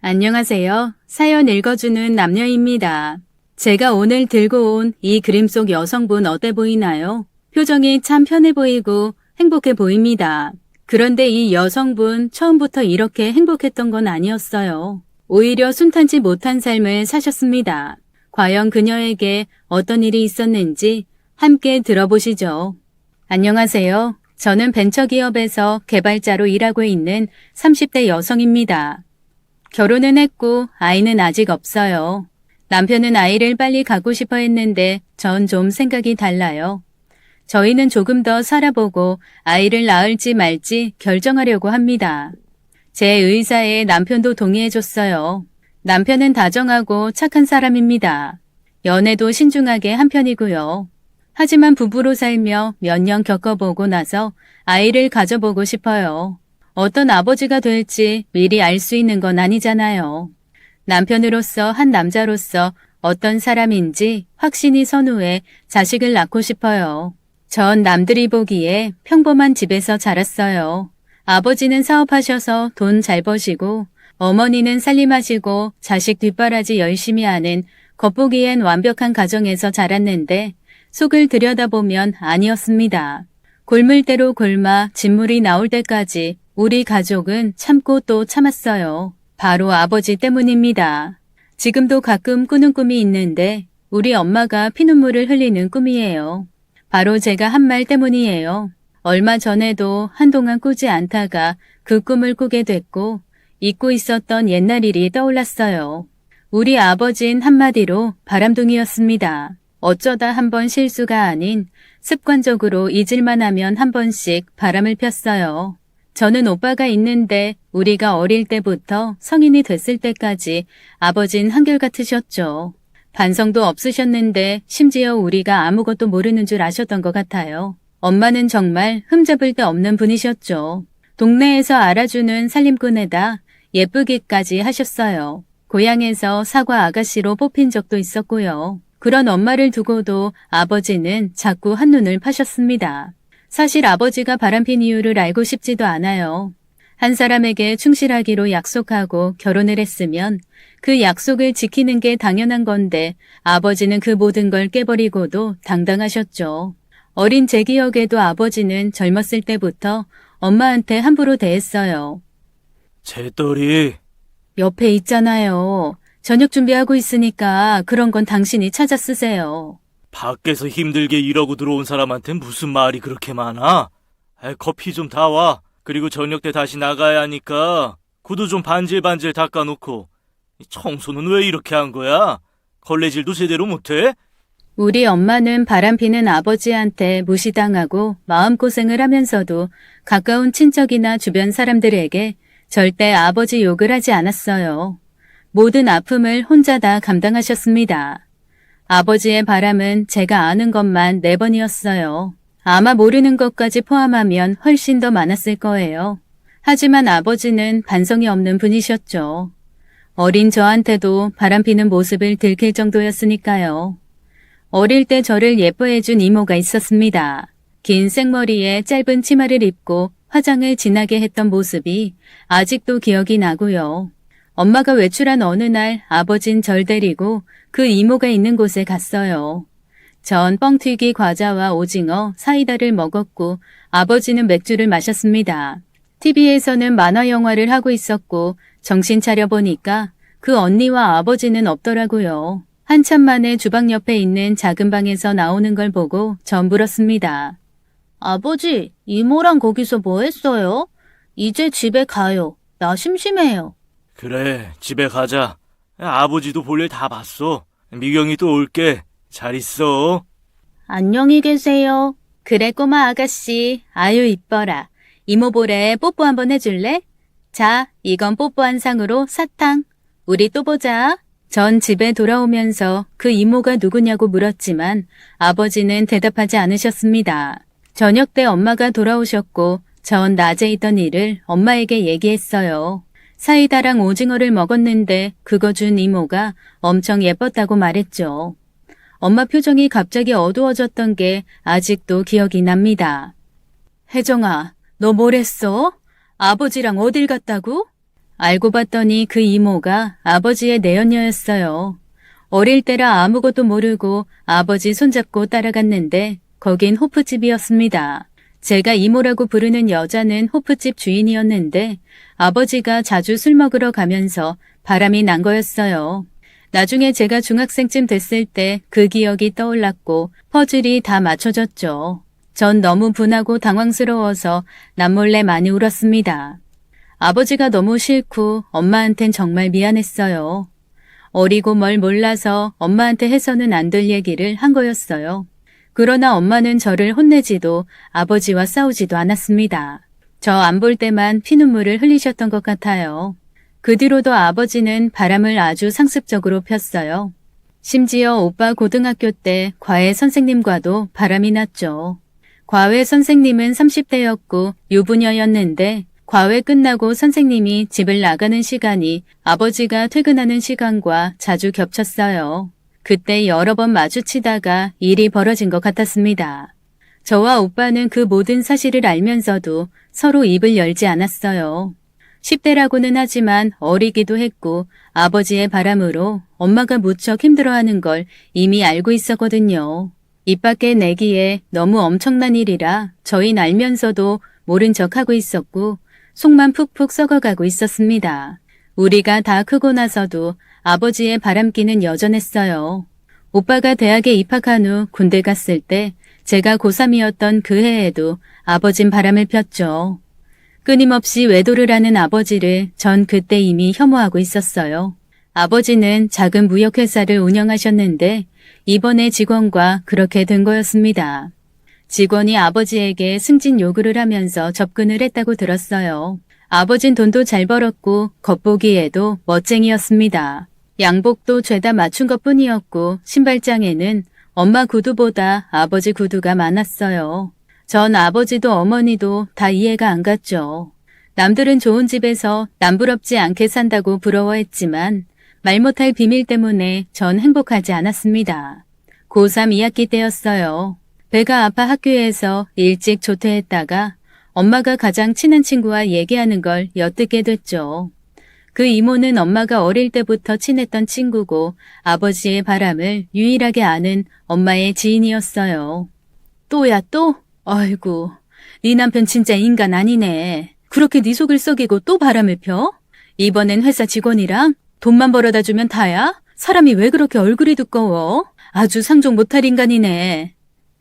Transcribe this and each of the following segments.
안녕하세요. 사연 읽어주는 남녀입니다. 제가 오늘 들고 온 이 그림 속 여성분 어때 보이나요? 표정이 참 편해 보이고 행복해 보입니다. 그런데 이 여성분 처음부터 이렇게 행복했던 건 아니었어요. 오히려 순탄치 못한 삶을 사셨습니다. 과연 그녀에게 어떤 일이 있었는지 함께 들어보시죠. 안녕하세요. 저는 벤처기업에서 개발자로 일하고 있는 30대 여성입니다. 결혼은 했고 아이는 아직 없어요. 남편은 아이를 빨리 갖고 싶어 했는데 전 좀 생각이 달라요. 저희는 조금 더 살아보고 아이를 낳을지 말지 결정하려고 합니다. 제 의사에 남편도 동의해줬어요. 남편은 다정하고 착한 사람입니다. 연애도 신중하게 한 편이고요. 하지만 부부로 살며 몇 년 겪어보고 나서 아이를 가져보고 싶어요. 어떤 아버지가 될지 미리 알 수 있는 건 아니잖아요. 남편으로서 한 남자로서 어떤 사람인지 확신이 선 후에 자식을 낳고 싶어요. 전 남들이 보기에 평범한 집에서 자랐어요. 아버지는 사업하셔서 돈 잘 버시고 어머니는 살림하시고 자식 뒷바라지 열심히 하는 겉보기엔 완벽한 가정에서 자랐는데 속을 들여다보면 아니었습니다. 곪을 대로 곪아 진물이 나올 때까지 우리 가족은 참고 또 참았어요. 바로 아버지 때문입니다. 지금도 가끔 꾸는 꿈이 있는데 우리 엄마가 피눈물을 흘리는 꿈이에요. 바로 제가 한 말 때문이에요. 얼마 전에도 한동안 꾸지 않다가 그 꿈을 꾸게 됐고 잊고 있었던 옛날 일이 떠올랐어요. 우리 아버진 한마디로 바람둥이였습니다. 어쩌다 한 번 실수가 아닌 습관적으로 잊을만 하면 한 번씩 바람을 폈어요. 저는 오빠가 있는데 우리가 어릴 때부터 성인이 됐을 때까지 아버진 한결같으셨죠. 반성도 없으셨는데 심지어 우리가 아무것도 모르는 줄 아셨던 것 같아요. 엄마는 정말 흠잡을 데 없는 분이셨죠. 동네에서 알아주는 살림꾼에다 예쁘기까지 하셨어요. 고향에서 사과 아가씨로 뽑힌 적도 있었고요. 그런 엄마를 두고도 아버지는 자꾸 한눈을 파셨습니다. 사실 아버지가 바람핀 이유를 알고 싶지도 않아요. 한 사람에게 충실하기로 약속하고 결혼을 했으면 그 약속을 지키는 게 당연한 건데 아버지는 그 모든 걸 깨버리고도 당당하셨죠. 어린 제 기억에도 아버지는 젊었을 때부터 엄마한테 함부로 대했어요. 제 딸이 옆에 있잖아요. 저녁 준비하고 있으니까 그런 건 당신이 찾아 쓰세요. 밖에서 힘들게 일하고 들어온 사람한테 무슨 말이 그렇게 많아? 커피 좀 다 와. 그리고 저녁 때 다시 나가야 하니까 구두 좀 반질반질 닦아놓고. 청소는 왜 이렇게 한 거야? 걸레질도 제대로 못해? 우리 엄마는 바람피는 아버지한테 무시당하고 마음고생을 하면서도 가까운 친척이나 주변 사람들에게 절대 아버지 욕을 하지 않았어요. 모든 아픔을 혼자 다 감당하셨습니다. 아버지의 바람은 제가 아는 것만 4번이었어요. 아마 모르는 것까지 포함하면 훨씬 더 많았을 거예요. 하지만 아버지는 반성이 없는 분이셨죠. 어린 저한테도 바람피는 모습을 들킬 정도였으니까요. 어릴 때 저를 예뻐해준 이모가 있었습니다. 긴 생머리에 짧은 치마를 입고 화장을 진하게 했던 모습이 아직도 기억이 나고요. 엄마가 외출한 어느 날 아버진 절 데리고 그 이모가 있는 곳에 갔어요. 전 뻥튀기 과자와 오징어, 사이다를 먹었고 아버지는 맥주를 마셨습니다. TV에서는 만화 영화를 하고 있었고 정신 차려 보니까 그 언니와 아버지는 없더라고요. 한참 만에 주방 옆에 있는 작은 방에서 나오는 걸 보고 전 물었습니다. 아버지, 이모랑 거기서 뭐 했어요? 이제 집에 가요. 나 심심해요. 그래, 집에 가자. 아버지도 볼일 다 봤어. 미경이 또 올게. 잘 있어. 안녕히 계세요. 그래 꼬마 아가씨. 아유 이뻐라. 이모 볼에 뽀뽀 한번 해줄래? 자, 이건 뽀뽀한 상으로 사탕. 우리 또 보자. 전 집에 돌아오면서 그 이모가 누구냐고 물었지만 아버지는 대답하지 않으셨습니다. 저녁 때 엄마가 돌아오셨고 전 낮에 있던 일을 엄마에게 얘기했어요. 사이다랑 오징어를 먹었는데 그거 준 이모가 엄청 예뻤다고 말했죠. 엄마 표정이 갑자기 어두워졌던 게 아직도 기억이 납니다. 혜정아, 너 뭘 했어? 아버지랑 어딜 갔다고? 알고 봤더니 그 이모가 아버지의 내연녀였어요. 어릴 때라 아무것도 모르고 아버지 손잡고 따라갔는데 거긴 호프집이었습니다. 제가 이모라고 부르는 여자는 호프집 주인이었는데 아버지가 자주 술 먹으러 가면서 바람이 난 거였어요. 나중에 제가 중학생쯤 됐을 때 그 기억이 떠올랐고 퍼즐이 다 맞춰졌죠. 전 너무 분하고 당황스러워서 남몰래 많이 울었습니다. 아버지가 너무 싫고 엄마한텐 정말 미안했어요. 어리고 뭘 몰라서 엄마한테 해서는 안 될 얘기를 한 거였어요. 그러나 엄마는 저를 혼내지도 아버지와 싸우지도 않았습니다. 저 안 볼 때만 피눈물을 흘리셨던 것 같아요. 그 뒤로도 아버지는 바람을 아주 상습적으로 폈어요. 심지어 오빠 고등학교 때 과외 선생님과도 바람이 났죠. 과외 선생님은 30대였고 유부녀였는데 과외 끝나고 선생님이 집을 나가는 시간이 아버지가 퇴근하는 시간과 자주 겹쳤어요. 그때 여러 번 마주치다가 일이 벌어진 것 같았습니다. 저와 오빠는 그 모든 사실을 알면서도 서로 입을 열지 않았어요. 10대라고는 하지만 어리기도 했고 아버지의 바람으로 엄마가 무척 힘들어하는 걸 이미 알고 있었거든요. 입 밖에 내기에 너무 엄청난 일이라 저희는 알면서도 모른 척하고 있었고 속만 푹푹 썩어가고 있었습니다. 우리가 다 크고 나서도 아버지의 바람기는 여전했어요. 오빠가 대학에 입학한 후 군대 갔을 때 제가 고3이었던 그 해에도 아버진 바람을 폈죠. 끊임없이 외도를 하는 아버지를 전 그때 이미 혐오하고 있었어요. 아버지는 작은 무역회사를 운영하셨는데 이번에 직원과 그렇게 된 거였습니다. 직원이 아버지에게 승진 요구를 하면서 접근을 했다고 들었어요. 아버진 돈도 잘 벌었고 겉보기에도 멋쟁이였습니다. 양복도 죄다 맞춘 것뿐이었고 신발장에는 엄마 구두보다 아버지 구두가 많았어요. 전 아버지도 어머니도 다 이해가 안 갔죠. 남들은 좋은 집에서 남부럽지 않게 산다고 부러워했지만 말 못할 비밀 때문에 전 행복하지 않았습니다. 고3 2학기 때였어요. 배가 아파 학교에서 일찍 조퇴했다가 엄마가 가장 친한 친구와 얘기하는 걸 엿듣게 됐죠. 그 이모는 엄마가 어릴 때부터 친했던 친구고 아버지의 바람을 유일하게 아는 엄마의 지인이었어요. 또야 또? 아이고, 네 남편 진짜 인간 아니네. 그렇게 네 속을 썩이고 또 바람을 펴? 이번엔 회사 직원이랑 돈만 벌어다 주면 다야? 사람이 왜 그렇게 얼굴이 두꺼워? 아주 상종 못할 인간이네.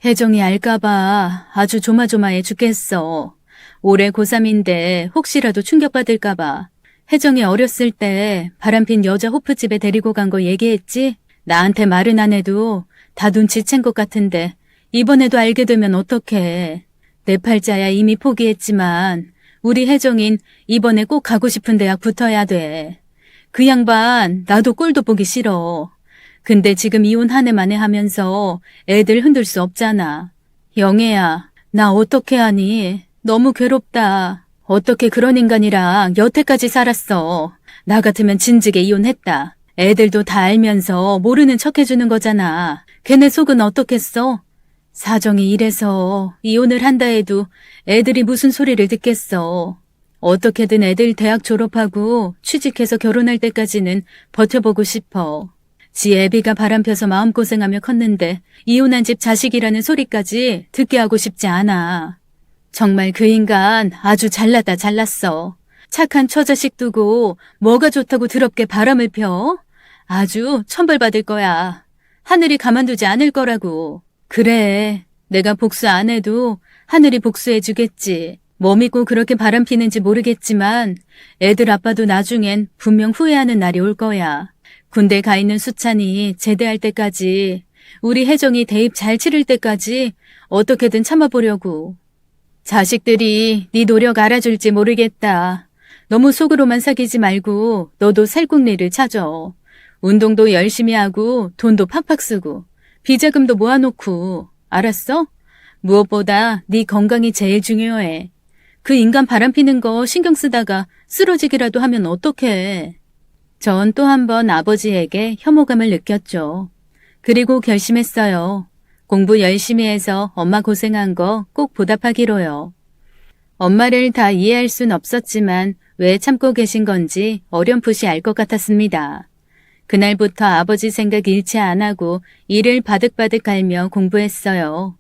혜정이 알까봐 아주 조마조마해 죽겠어. 올해 고3인데 혹시라도 충격받을까봐. 혜정이 어렸을 때 바람핀 여자 호프집에 데리고 간 거 얘기했지? 나한테 말은 안 해도 다 눈치챈 것 같은데 이번에도 알게 되면 어떡해. 내 팔자야 이미 포기했지만 우리 혜정인 이번에 꼭 가고 싶은 대학 붙어야 돼. 그 양반 나도 꼴도 보기 싫어. 근데 지금 이혼 한 해 만에 하면서 애들 흔들 수 없잖아. 영애야, 나 어떻게 하니? 너무 괴롭다. 어떻게 그런 인간이랑 여태까지 살았어. 나 같으면 진즉에 이혼했다. 애들도 다 알면서 모르는 척 해주는 거잖아. 걔네 속은 어떻겠어? 사정이 이래서 이혼을 한다 해도 애들이 무슨 소리를 듣겠어. 어떻게든 애들 대학 졸업하고 취직해서 결혼할 때까지는 버텨보고 싶어. 지 애비가 바람펴서 마음고생하며 컸는데 이혼한 집 자식이라는 소리까지 듣게 하고 싶지 않아. 정말 그 인간 아주 잘났다 잘났어. 착한 처자식 두고 뭐가 좋다고 더럽게 바람을 펴? 아주 천벌받을 거야. 하늘이 가만두지 않을 거라고. 그래, 내가 복수 안 해도 하늘이 복수해 주겠지. 뭐 믿고 그렇게 바람 피는지 모르겠지만 애들 아빠도 나중엔 분명 후회하는 날이 올 거야. 군대 가 있는 수찬이 제대할 때까지, 우리 혜정이 대입 잘 치를 때까지 어떻게든 참아보려고. 자식들이 네 노력 알아줄지 모르겠다. 너무 속으로만 사귀지 말고 너도 살궁리를 찾아. 운동도 열심히 하고 돈도 팍팍 쓰고 비자금도 모아놓고. 알았어? 무엇보다 네 건강이 제일 중요해. 그 인간 바람피는 거 신경 쓰다가 쓰러지기라도 하면 어떡해. 전 또 한 번 아버지에게 혐오감을 느꼈죠. 그리고 결심했어요. 공부 열심히 해서 엄마 고생한 거 꼭 보답하기로요. 엄마를 다 이해할 순 없었지만 왜 참고 계신 건지 어렴풋이 알 것 같았습니다. 그날부터 아버지 생각 일치 안 하고 이를 바득바득 갈며 공부했어요.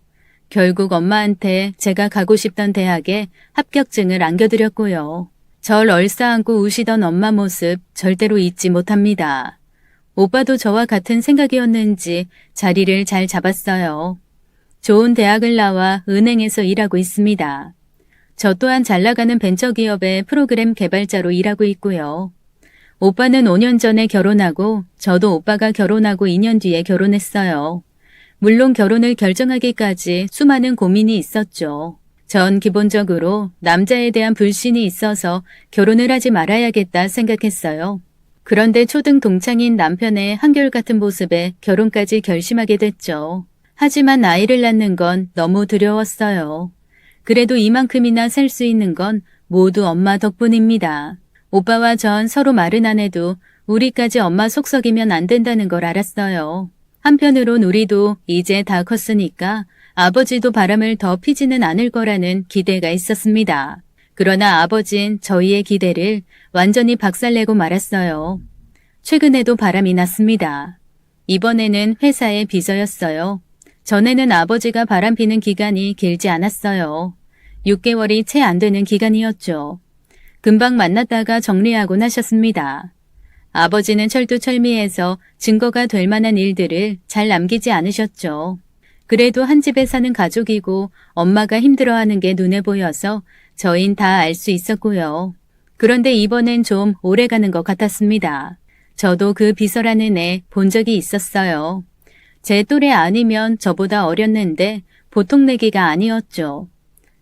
결국 엄마한테 제가 가고 싶던 대학에 합격증을 안겨드렸고요. 절 얼싸안고 우시던 엄마 모습 절대로 잊지 못합니다. 오빠도 저와 같은 생각이었는지 자리를 잘 잡았어요. 좋은 대학을 나와 은행에서 일하고 있습니다. 저 또한 잘 나가는 벤처기업의 프로그램 개발자로 일하고 있고요. 오빠는 5년 전에 결혼하고 저도 오빠가 결혼하고 2년 뒤에 결혼했어요. 물론 결혼을 결정하기까지 수많은 고민이 있었죠. 전 기본적으로 남자에 대한 불신이 있어서 결혼을 하지 말아야겠다 생각했어요. 그런데 초등 동창인 남편의 한결같은 모습에 결혼까지 결심하게 됐죠. 하지만 아이를 낳는 건 너무 두려웠어요. 그래도 이만큼이나 살 수 있는 건 모두 엄마 덕분입니다. 오빠와 전 서로 말은 안 해도 우리까지 엄마 속썩이면 안 된다는 걸 알았어요. 한편으론 우리도 이제 다 컸으니까 아버지도 바람을 더 피지는 않을 거라는 기대가 있었습니다. 그러나 아버진 저희의 기대를 완전히 박살내고 말았어요. 최근에도 바람이 났습니다. 이번에는 회사의 비서였어요. 전에는 아버지가 바람피는 기간이 길지 않았어요. 6개월이 채 안 되는 기간이었죠. 금방 만났다가 정리하곤 하셨습니다. 아버지는 철두철미해서 증거가 될 만한 일들을 잘 남기지 않으셨죠. 그래도 한 집에 사는 가족이고 엄마가 힘들어하는 게 눈에 보여서 저흰 다 알 수 있었고요. 그런데 이번엔 좀 오래가는 것 같았습니다. 저도 그 비서라는 애 본 적이 있었어요. 제 또래 아니면 저보다 어렸는데 보통 내기가 아니었죠.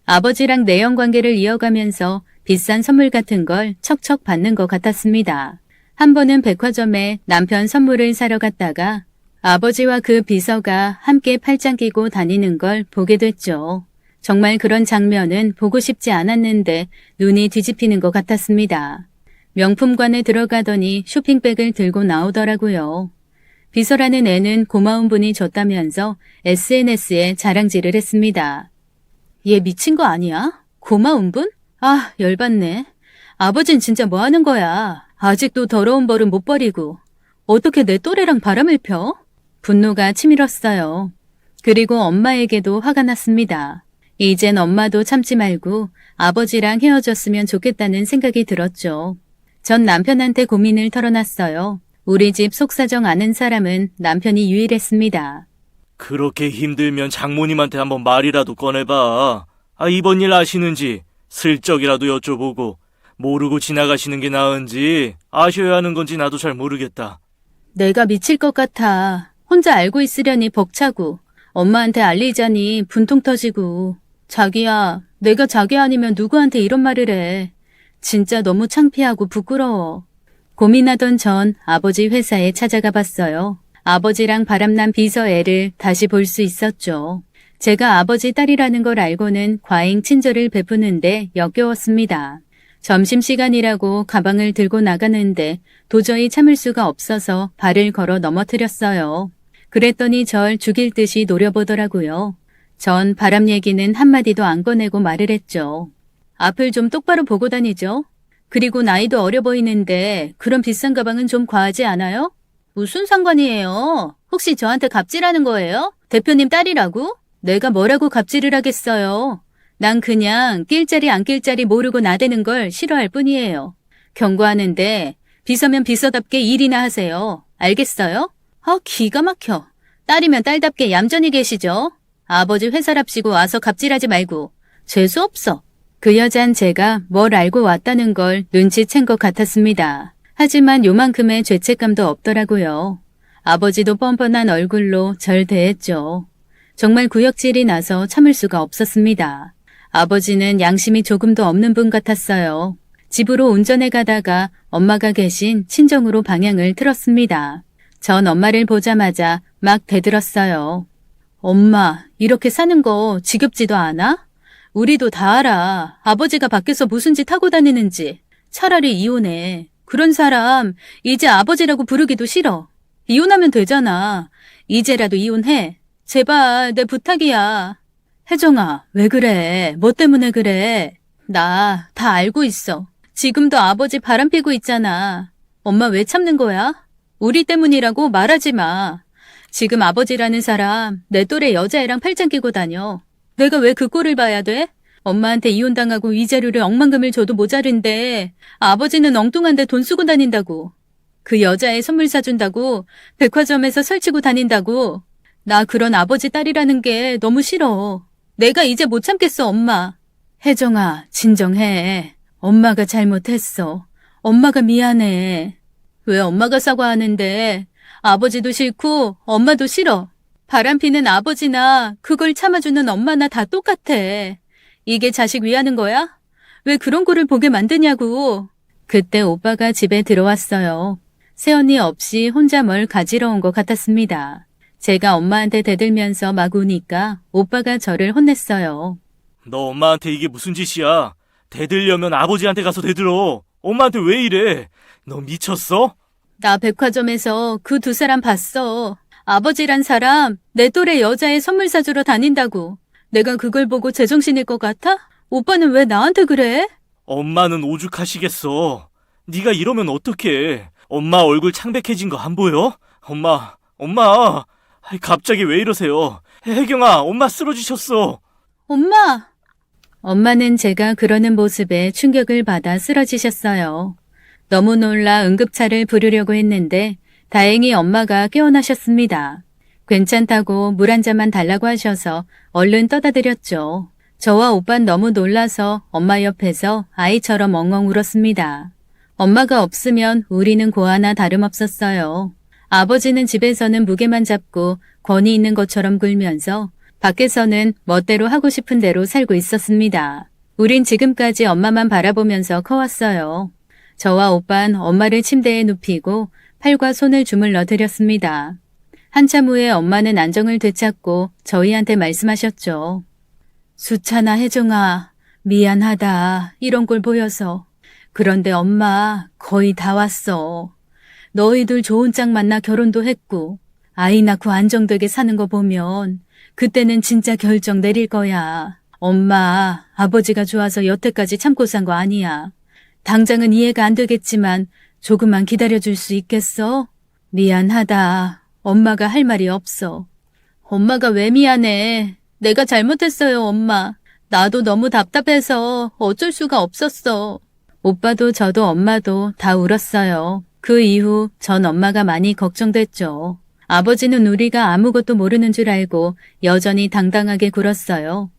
아버지랑 내연관계를 이어가면서 비싼 선물 같은 걸 척척 받는 것 같았습니다. 한 번은 백화점에 남편 선물을 사러 갔다가 아버지와 그 비서가 함께 팔짱 끼고 다니는 걸 보게 됐죠. 정말 그런 장면은 보고 싶지 않았는데 눈이 뒤집히는 것 같았습니다. 명품관에 들어가더니 쇼핑백을 들고 나오더라고요. 비서라는 애는 고마운 분이 줬다면서 SNS에 자랑질을 했습니다. 얘 미친 거 아니야? 고마운 분? 아, 열받네. 아버진 진짜 뭐 하는 거야? 아직도 더러운 버릇 못 버리고. 어떻게 내 또래랑 바람을 펴? 분노가 치밀었어요. 그리고 엄마에게도 화가 났습니다. 이젠 엄마도 참지 말고 아버지랑 헤어졌으면 좋겠다는 생각이 들었죠. 전 남편한테 고민을 털어놨어요. 우리 집 속사정 아는 사람은 남편이 유일했습니다. 그렇게 힘들면 장모님한테 한번 말이라도 꺼내봐. 이번 일 아시는지 슬쩍이라도 여쭤보고 모르고 지나가시는 게 나은지 아셔야 하는 건지 나도 잘 모르겠다. 내가 미칠 것 같아. 혼자 알고 있으려니 벅차고 엄마한테 알리자니 분통 터지고. 자기야, 내가 자기 아니면 누구한테 이런 말을 해. 진짜 너무 창피하고 부끄러워. 고민하던 전 아버지 회사에 찾아가 봤어요. 아버지랑 바람난 비서 애를 다시 볼 수 있었죠. 제가 아버지 딸이라는 걸 알고는 과잉 친절을 베푸는데 역겨웠습니다. 점심시간이라고 가방을 들고 나가는데 도저히 참을 수가 없어서 발을 걸어 넘어뜨렸어요. 그랬더니 절 죽일 듯이 노려보더라고요. 전 바람 얘기는 한마디도 안 꺼내고 말을 했죠. 앞을 좀 똑바로 보고 다니죠. 그리고 나이도 어려 보이는데 그런 비싼 가방은 좀 과하지 않아요? 무슨 상관이에요? 혹시 저한테 갑질하는 거예요? 대표님 딸이라고? 내가 뭐라고 갑질을 하겠어요. 난 그냥 낄 자리 안 낄 자리 모르고 나대는 걸 싫어할 뿐이에요. 경고하는데 비서면 비서답게 일이나 하세요. 알겠어요? 기가 막혀. 딸이면 딸답게 얌전히 계시죠? 아버지 회사랍시고 와서 갑질하지 말고. 재수없어. 그 여잔 제가 뭘 알고 왔다는 걸 눈치챈 것 같았습니다. 하지만 요만큼의 죄책감도 없더라고요. 아버지도 뻔뻔한 얼굴로 절 대했죠. 정말 구역질이 나서 참을 수가 없었습니다. 아버지는 양심이 조금도 없는 분 같았어요. 집으로 운전해 가다가 엄마가 계신 친정으로 방향을 틀었습니다. 전 엄마를 보자마자 막 대들었어요. 엄마, 이렇게 사는 거 지겹지도 않아? 우리도 다 알아. 아버지가 밖에서 무슨 짓 하고 다니는지. 차라리 이혼해. 그런 사람 이제 아버지라고 부르기도 싫어. 이혼하면 되잖아. 이제라도 이혼해. 제발 내 부탁이야. 혜정아, 왜 그래? 뭐 때문에 그래? 나 다 알고 있어. 지금도 아버지 바람피고 있잖아. 엄마 왜 참는 거야? 우리 때문이라고 말하지 마. 지금 아버지라는 사람 내 또래 여자애랑 팔짱 끼고 다녀. 내가 왜 그 꼴을 봐야 돼? 엄마한테 이혼당하고 위자료를 억만금을 줘도 모자른데 아버지는 엉뚱한데 돈 쓰고 다닌다고. 그 여자애 선물 사준다고 백화점에서 설치고 다닌다고. 나 그런 아버지 딸이라는 게 너무 싫어. 내가 이제 못 참겠어, 엄마. 혜정아, 진정해. 엄마가 잘못했어. 엄마가 미안해. 왜 엄마가 사과하는데 아버지도 싫고 엄마도 싫어. 바람피는 아버지나 그걸 참아주는 엄마나 다 똑같아. 이게 자식 위하는 거야? 왜 그런 꼴을 보게 만드냐고. 그때 오빠가 집에 들어왔어요. 새언니 없이 혼자 뭘 가지러 온 것 같았습니다. 제가 엄마한테 대들면서 막 우니까 오빠가 저를 혼냈어요. 너 엄마한테 이게 무슨 짓이야? 대들려면 아버지한테 가서 대들어. 엄마한테 왜 이래? 너 미쳤어? 나 백화점에서 그 두 사람 봤어. 아버지란 사람 내 또래 여자애 선물 사주러 다닌다고. 내가 그걸 보고 제정신일 것 같아? 오빠는 왜 나한테 그래? 엄마는 오죽하시겠어. 네가 이러면 어떡해. 엄마 얼굴 창백해진 거 안 보여? 엄마. 갑자기 왜 이러세요? 혜경아, 엄마 쓰러지셨어. 엄마! 엄마는 제가 그러는 모습에 충격을 받아 쓰러지셨어요. 너무 놀라 응급차를 부르려고 했는데 다행히 엄마가 깨어나셨습니다. 괜찮다고 물 한 잔만 달라고 하셔서 얼른 떠다 드렸죠. 저와 오빤 너무 놀라서 엄마 옆에서 아이처럼 엉엉 울었습니다. 엄마가 없으면 우리는 고아나 다름없었어요. 아버지는 집에서는 무게만 잡고 권위 있는 것처럼 굴면서 밖에서는 멋대로 하고 싶은 대로 살고 있었습니다. 우린 지금까지 엄마만 바라보면서 커왔어요. 저와 오빤 엄마를 침대에 눕히고 팔과 손을 주물러 드렸습니다. 한참 후에 엄마는 안정을 되찾고 저희한테 말씀하셨죠. 수찬아, 혜정아, 미안하다. 이런 꼴 보여서. 그런데 엄마 거의 다 왔어. 너희들 좋은 짝 만나 결혼도 했고 아이 낳고 안정되게 사는 거 보면 그때는 진짜 결정 내릴 거야. 엄마, 아버지가 좋아서 여태까지 참고 산 거 아니야. 당장은 이해가 안 되겠지만 조금만 기다려줄 수 있겠어? 미안하다. 엄마가 할 말이 없어. 엄마가 왜 미안해. 내가 잘못했어요, 엄마. 나도 너무 답답해서 어쩔 수가 없었어. 오빠도 저도 엄마도 다 울었어요. 그 이후 전 엄마가 많이 걱정됐죠. 아버지는 우리가 아무것도 모르는 줄 알고 여전히 당당하게 굴었어요.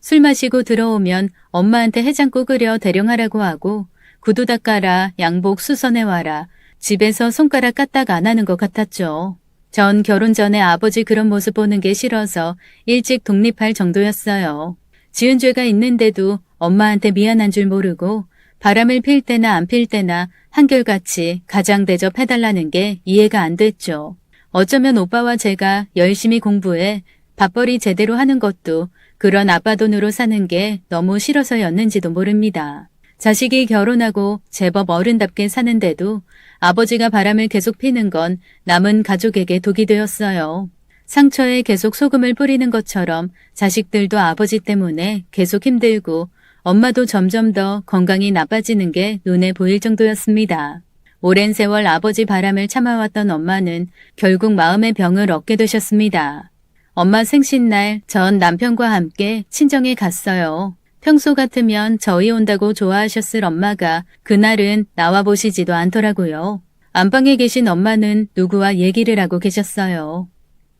술 마시고 들어오면 엄마한테 해장국 끓여 대령하라고 하고 구두 닦아라, 양복 수선해와라. 집에서 손가락 까딱 안 하는 것 같았죠. 전 결혼 전에 아버지 그런 모습 보는 게 싫어서 일찍 독립할 정도였어요. 지은 죄가 있는데도 엄마한테 미안한 줄 모르고 바람을 필 때나 안 필 때나 한결같이 가장 대접해달라는 게 이해가 안 됐죠. 어쩌면 오빠와 제가 열심히 공부해 밥벌이 제대로 하는 것도 그런 아빠 돈으로 사는 게 너무 싫어서였는지도 모릅니다. 자식이 결혼하고 제법 어른답게 사는데도 아버지가 바람을 계속 피는 건 남은 가족에게 독이 되었어요. 상처에 계속 소금을 뿌리는 것처럼 자식들도 아버지 때문에 계속 힘들고 엄마도 점점 더 건강이 나빠지는 게 눈에 보일 정도였습니다. 오랜 세월 아버지 바람을 참아왔던 엄마는 결국 마음의 병을 얻게 되셨습니다. 엄마 생신날 전 남편과 함께 친정에 갔어요. 평소 같으면 저희 온다고 좋아하셨을 엄마가 그날은 나와 보시지도 않더라고요. 안방에 계신 엄마는 누구와 얘기를 하고 계셨어요.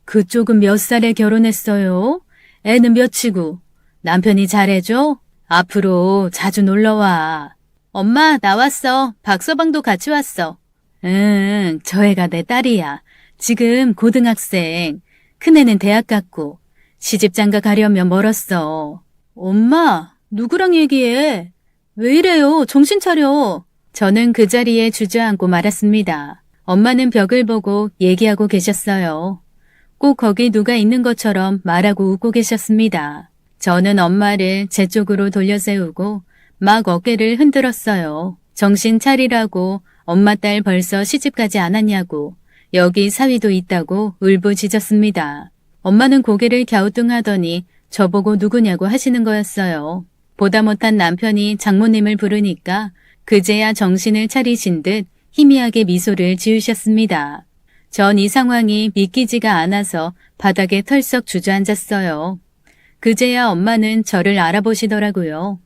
그쪽은 몇 살에 결혼했어요? 애는 몇이고? 남편이 잘해줘? 앞으로 자주 놀러와. 엄마, 나왔어. 박서방도 같이 왔어. 응, 저 애가 내 딸이야. 지금 고등학생. 큰애는 대학 갔고. 시집장가 가려면 멀었어. 엄마, 누구랑 얘기해? 왜 이래요? 정신 차려. 저는 그 자리에 주저앉고 말았습니다. 엄마는 벽을 보고 얘기하고 계셨어요. 꼭 거기 누가 있는 것처럼 말하고 웃고 계셨습니다. 저는 엄마를 제 쪽으로 돌려세우고 막 어깨를 흔들었어요. 정신 차리라고. 엄마 딸 벌써 시집가지 않았냐고. 여기 사위도 있다고 울부짖었습니다. 엄마는 고개를 갸우뚱하더니 저보고 누구냐고 하시는 거였어요. 보다 못한 남편이 장모님을 부르니까 그제야 정신을 차리신 듯 희미하게 미소를 지으셨습니다. 전 이 상황이 믿기지가 않아서 바닥에 털썩 주저앉았어요. 그제야 엄마는 저를 알아보시더라고요.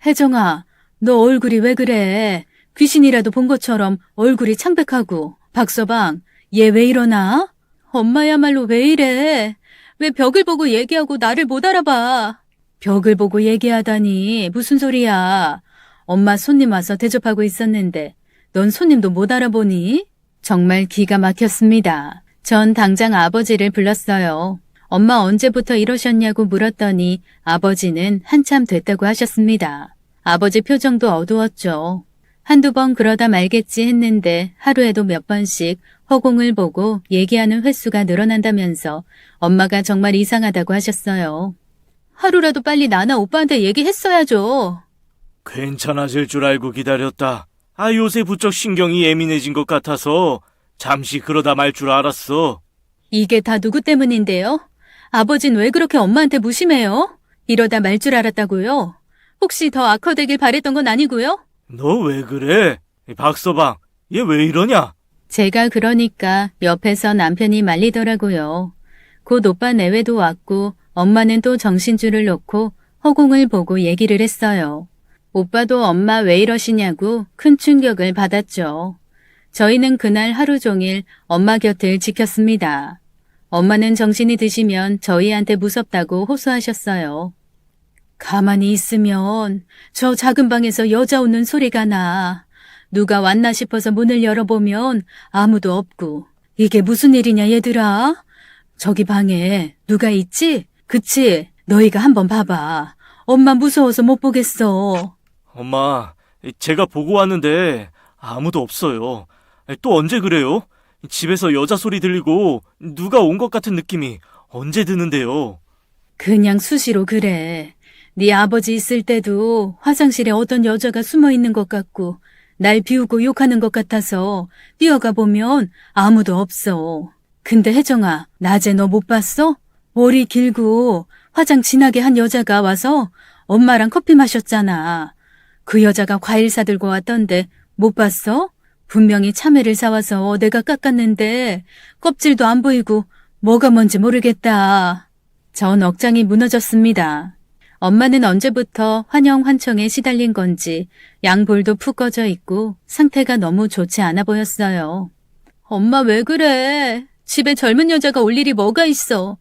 혜정아, 너 얼굴이 왜 그래? 귀신이라도 본 것처럼 얼굴이 창백하고. 박서방, 얘 왜 이러나? 엄마야말로 왜 이래? 왜 벽을 보고 얘기하고 나를 못 알아봐? 벽을 보고 얘기하다니 무슨 소리야? 엄마 손님 와서 대접하고 있었는데 넌 손님도 못 알아보니? 정말 기가 막혔습니다. 전 당장 아버지를 불렀어요. 엄마 언제부터 이러셨냐고 물었더니 아버지는 한참 됐다고 하셨습니다. 아버지 표정도 어두웠죠. 한두 번 그러다 말겠지 했는데 하루에도 몇 번씩 허공을 보고 얘기하는 횟수가 늘어난다면서 엄마가 정말 이상하다고 하셨어요. 하루라도 빨리 나나 오빠한테 얘기했어야죠. 괜찮아질 줄 알고 기다렸다. 요새 부쩍 신경이 예민해진 것 같아서 잠시 그러다 말 줄 알았어. 이게 다 누구 때문인데요? 아버진 왜 그렇게 엄마한테 무심해요? 이러다 말 줄 알았다고요? 혹시 더 악화되길 바랬던 건 아니고요? 너 왜 그래? 박서방, 얘 왜 이러냐? 제가 그러니까 옆에서 남편이 말리더라고요. 곧 오빠 내외도 왔고 엄마는 또 정신줄을 놓고 허공을 보고 얘기를 했어요. 오빠도 엄마 왜 이러시냐고 큰 충격을 받았죠. 저희는 그날 하루 종일 엄마 곁을 지켰습니다. 엄마는 정신이 드시면 저희한테 무섭다고 호소하셨어요. 가만히 있으면 저 작은 방에서 여자 웃는 소리가 나. 누가 왔나 싶어서 문을 열어보면 아무도 없고. 이게 무슨 일이냐 얘들아? 저기 방에 누가 있지? 그치? 너희가 한번 봐봐. 엄마 무서워서 못 보겠어. 엄마, 제가 보고 왔는데 아무도 없어요. 또 언제 그래요? 집에서 여자 소리 들리고 누가 온 것 같은 느낌이 언제 드는데요? 그냥 수시로 그래. 네 아버지 있을 때도 화장실에 어떤 여자가 숨어 있는 것 같고 날 비우고 욕하는 것 같아서 뛰어가 보면 아무도 없어. 근데 혜정아, 낮에 너 못 봤어? 머리 길고 화장 진하게 한 여자가 와서 엄마랑 커피 마셨잖아. 그 여자가 과일 사들고 왔던데 못 봤어? 분명히 참외를 사와서 내가 깎았는데 껍질도 안 보이고 뭐가 뭔지 모르겠다. 전 억장이 무너졌습니다. 엄마는 언제부터 환영환청에 시달린 건지 양볼도 푹 꺼져 있고 상태가 너무 좋지 않아 보였어요. 엄마 왜 그래? 집에 젊은 여자가 올 일이 뭐가 있어?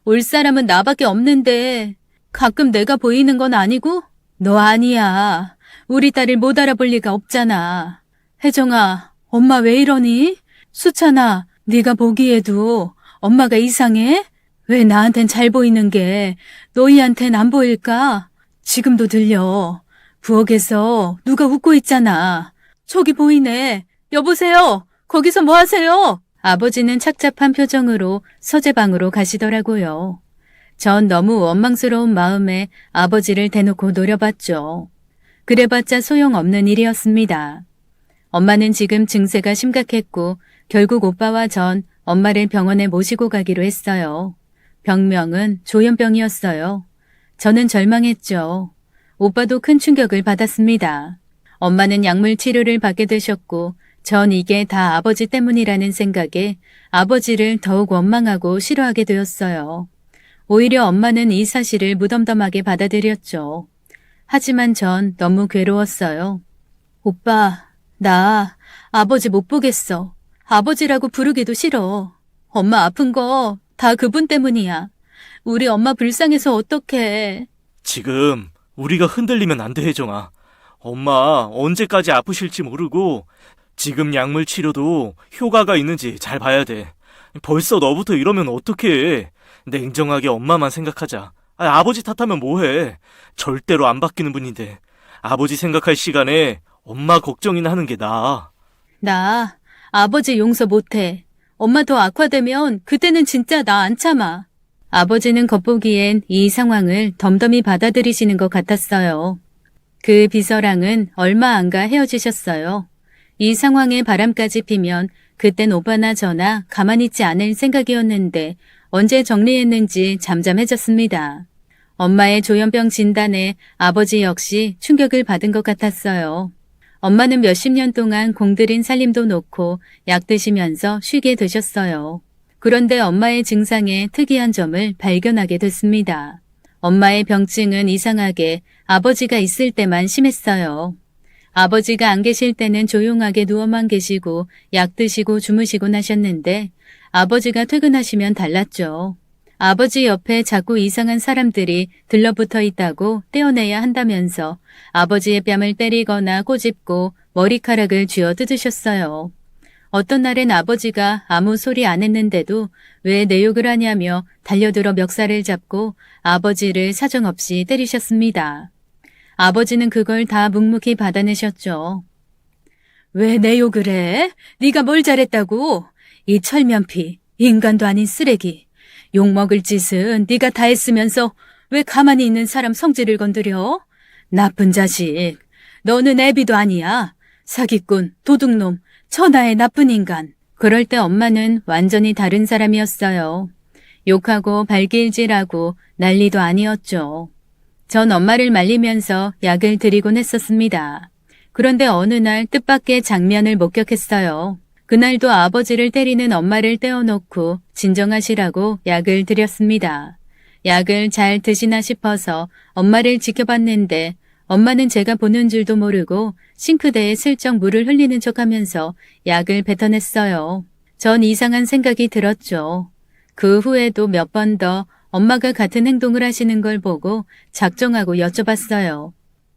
올 사람은 나밖에 없는데 가끔 내가 보이는 건 아니고? 너 아니야. 우리 딸을 못 알아볼 리가 없잖아. 혜정아, 엄마 왜 이러니? 수찬아, 네가 보기에도 엄마가 이상해? 왜 나한텐 잘 보이는 게 너희한텐 안 보일까? 지금도 들려. 부엌에서 누가 웃고 있잖아. 저기 보이네. 여보세요. 거기서 뭐 하세요? 아버지는 착잡한 표정으로 서재방으로 가시더라고요. 전 너무 원망스러운 마음에 아버지를 대놓고 노려봤죠. 그래봤자 소용없는 일이었습니다. 엄마는 지금 증세가 심각했고 결국 오빠와 전 엄마를 병원에 모시고 가기로 했어요. 병명은 조현병이었어요. 저는 절망했죠. 오빠도 큰 충격을 받았습니다. 엄마는 약물 치료를 받게 되셨고 전 이게 다 아버지 때문이라는 생각에 아버지를 더욱 원망하고 싫어하게 되었어요. 오히려 엄마는 이 사실을 무덤덤하게 받아들였죠. 하지만 전 너무 괴로웠어요. 오빠, 나 아버지 못 보겠어. 아버지라고 부르기도 싫어. 엄마 아픈 거 다 그분 때문이야. 우리 엄마 불쌍해서 어떡해. 지금 우리가 흔들리면 안 돼, 혜정아. 엄마 언제까지 아프실지 모르고 지금 약물 치료도 효과가 있는지 잘 봐야 돼. 벌써 너부터 이러면 어떡해. 냉정하게 엄마만 생각하자. 아버지 탓하면 뭐해. 절대로 안 바뀌는 분인데. 아버지 생각할 시간에 엄마 걱정이나 하는 게 나아. 나 아버지 용서 못해. 엄마 더 악화되면 그때는 진짜 나 안 참아. 아버지는 겉보기엔 이 상황을 덤덤히 받아들이시는 것 같았어요. 그 비서랑은 얼마 안 가 헤어지셨어요. 이 상황에 바람까지 피면 그땐 오빠나 저나 가만히 있지 않을 생각이었는데 언제 정리했는지 잠잠해졌습니다. 엄마의 조현병 진단에 아버지 역시 충격을 받은 것 같았어요. 엄마는 몇십 년 동안 공들인 살림도 놓고 약 드시면서 쉬게 되셨어요. 그런데 엄마의 증상에 특이한 점을 발견하게 됐습니다. 엄마의 병증은 이상하게 아버지가 있을 때만 심했어요. 아버지가 안 계실 때는 조용하게 누워만 계시고 약 드시고 주무시곤 하셨는데 아버지가 퇴근하시면 달랐죠. 아버지 옆에 자꾸 이상한 사람들이 들러붙어 있다고 떼어내야 한다면서 아버지의 뺨을 때리거나 꼬집고 머리카락을 쥐어 뜯으셨어요. 어떤 날엔 아버지가 아무 소리 안 했는데도 왜 내 욕을 하냐며 달려들어 멱살을 잡고 아버지를 사정없이 때리셨습니다. 아버지는 그걸 다 묵묵히 받아내셨죠. 왜 내 욕을 해? 네가 뭘 잘했다고? 이 철면피, 인간도 아닌 쓰레기. 욕먹을 짓은 네가 다 했으면서 왜 가만히 있는 사람 성질을 건드려? 나쁜 자식, 너는 애비도 아니야. 사기꾼, 도둑놈, 천하의 나쁜 인간. 그럴 때 엄마는 완전히 다른 사람이었어요. 욕하고 발길질하고 난리도 아니었죠. 전 엄마를 말리면서 약을 드리곤 했었습니다. 그런데 어느 날 뜻밖의 장면을 목격했어요. 그날도 아버지를 때리는 엄마를 떼어놓고 진정하시라고 약을 드렸습니다. 약을 잘 드시나 싶어서 엄마를 지켜봤는데 엄마는 제가 보는 줄도 모르고 싱크대에 슬쩍 물을 흘리는 척하면서 약을 뱉어냈어요. 전 이상한 생각이 들었죠. 그 후에도 몇 번 더 엄마가 같은 행동을 하시는 걸 보고 작정하고 여쭤봤어요.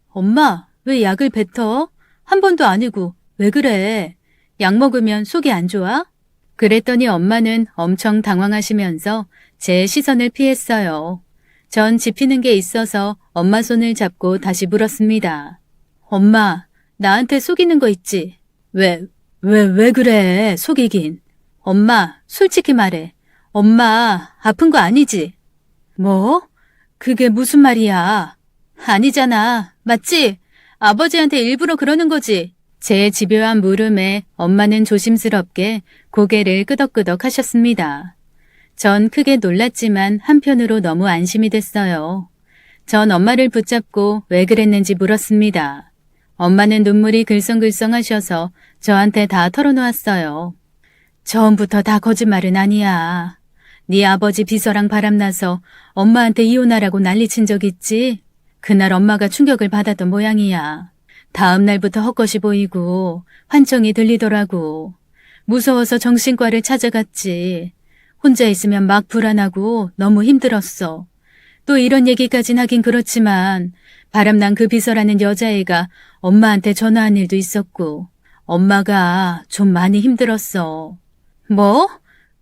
엄마, 왜 약을 뱉어? 한 번도 아니고 왜 그래? 약 먹으면 속이 안 좋아? 그랬더니 엄마는 엄청 당황하시면서 제 시선을 피했어요. 전 짚히는 게 있어서 엄마 손을 잡고 다시 물었습니다. 엄마, 나한테 속이는 거 있지? 왜 그래, 속이긴. 엄마, 솔직히 말해. 엄마, 아픈 거 아니지? 뭐? 그게 무슨 말이야? 아니잖아. 맞지? 아버지한테 일부러 그러는 거지. 제 집요한 물음에 엄마는 조심스럽게 고개를 끄덕끄덕 하셨습니다. 전 크게 놀랐지만 한편으로 너무 안심이 됐어요. 전 엄마를 붙잡고 왜 그랬는지 물었습니다. 엄마는 눈물이 글썽글썽 하셔서 저한테 다 털어놓았어요. 처음부터 다 거짓말은 아니야. 네 아버지 비서랑 바람나서 엄마한테 이혼하라고 난리친 적 있지? 그날 엄마가 충격을 받았던 모양이야. 다음 날부터 헛것이 보이고 환청이 들리더라고. 무서워서 정신과를 찾아갔지. 혼자 있으면 막 불안하고 너무 힘들었어. 또 이런 얘기까진 하긴 그렇지만 바람난 그 비서라는 여자애가 엄마한테 전화한 일도 있었고 엄마가 좀 많이 힘들었어. 뭐?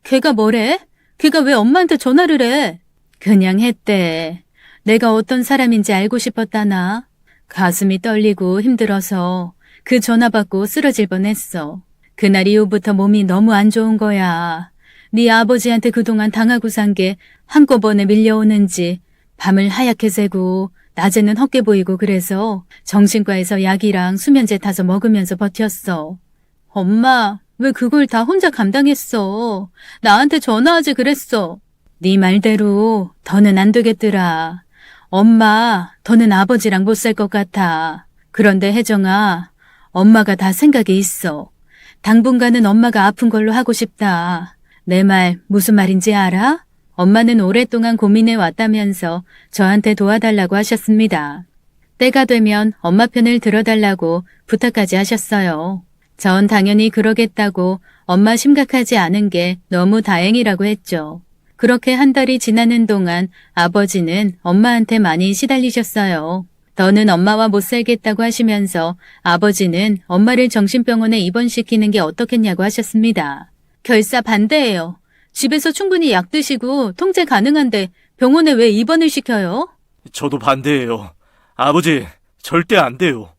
걔가 뭐래? 걔가 왜 엄마한테 전화를 해? 그냥 했대. 내가 어떤 사람인지 알고 싶었다나. 가슴이 떨리고 힘들어서 그 전화 받고 쓰러질 뻔했어. 그날 이후부터 몸이 너무 안 좋은 거야. 네 아버지한테 그동안 당하고 산 게 한꺼번에 밀려오는지 밤을 하얗게 새고 낮에는 헛게 보이고 그래서 정신과에서 약이랑 수면제 타서 먹으면서 버텼어. 엄마, 왜 그걸 다 혼자 감당했어? 나한테 전화하지 그랬어. 네 말대로 더는 안 되겠더라. 엄마, 더는 아버지랑 못 살 것 같아. 그런데 혜정아, 엄마가 다 생각이 있어. 당분간은 엄마가 아픈 걸로 하고 싶다. 내 말 무슨 말인지 알아? 엄마는 오랫동안 고민해 왔다면서 저한테 도와달라고 하셨습니다. 때가 되면 엄마 편을 들어달라고 부탁까지 하셨어요. 전 당연히 그러겠다고 엄마 심각하지 않은 게 너무 다행이라고 했죠. 그렇게 한 달이 지나는 동안 아버지는 엄마한테 많이 시달리셨어요. 더는 엄마와 못 살겠다고 하시면서 아버지는 엄마를 정신병원에 입원시키는 게 어떻겠냐고 하셨습니다. 결사 반대예요. 집에서 충분히 약 드시고 통제 가능한데 병원에 왜 입원을 시켜요? 저도 반대해요. 아버지, 절대 안 돼요.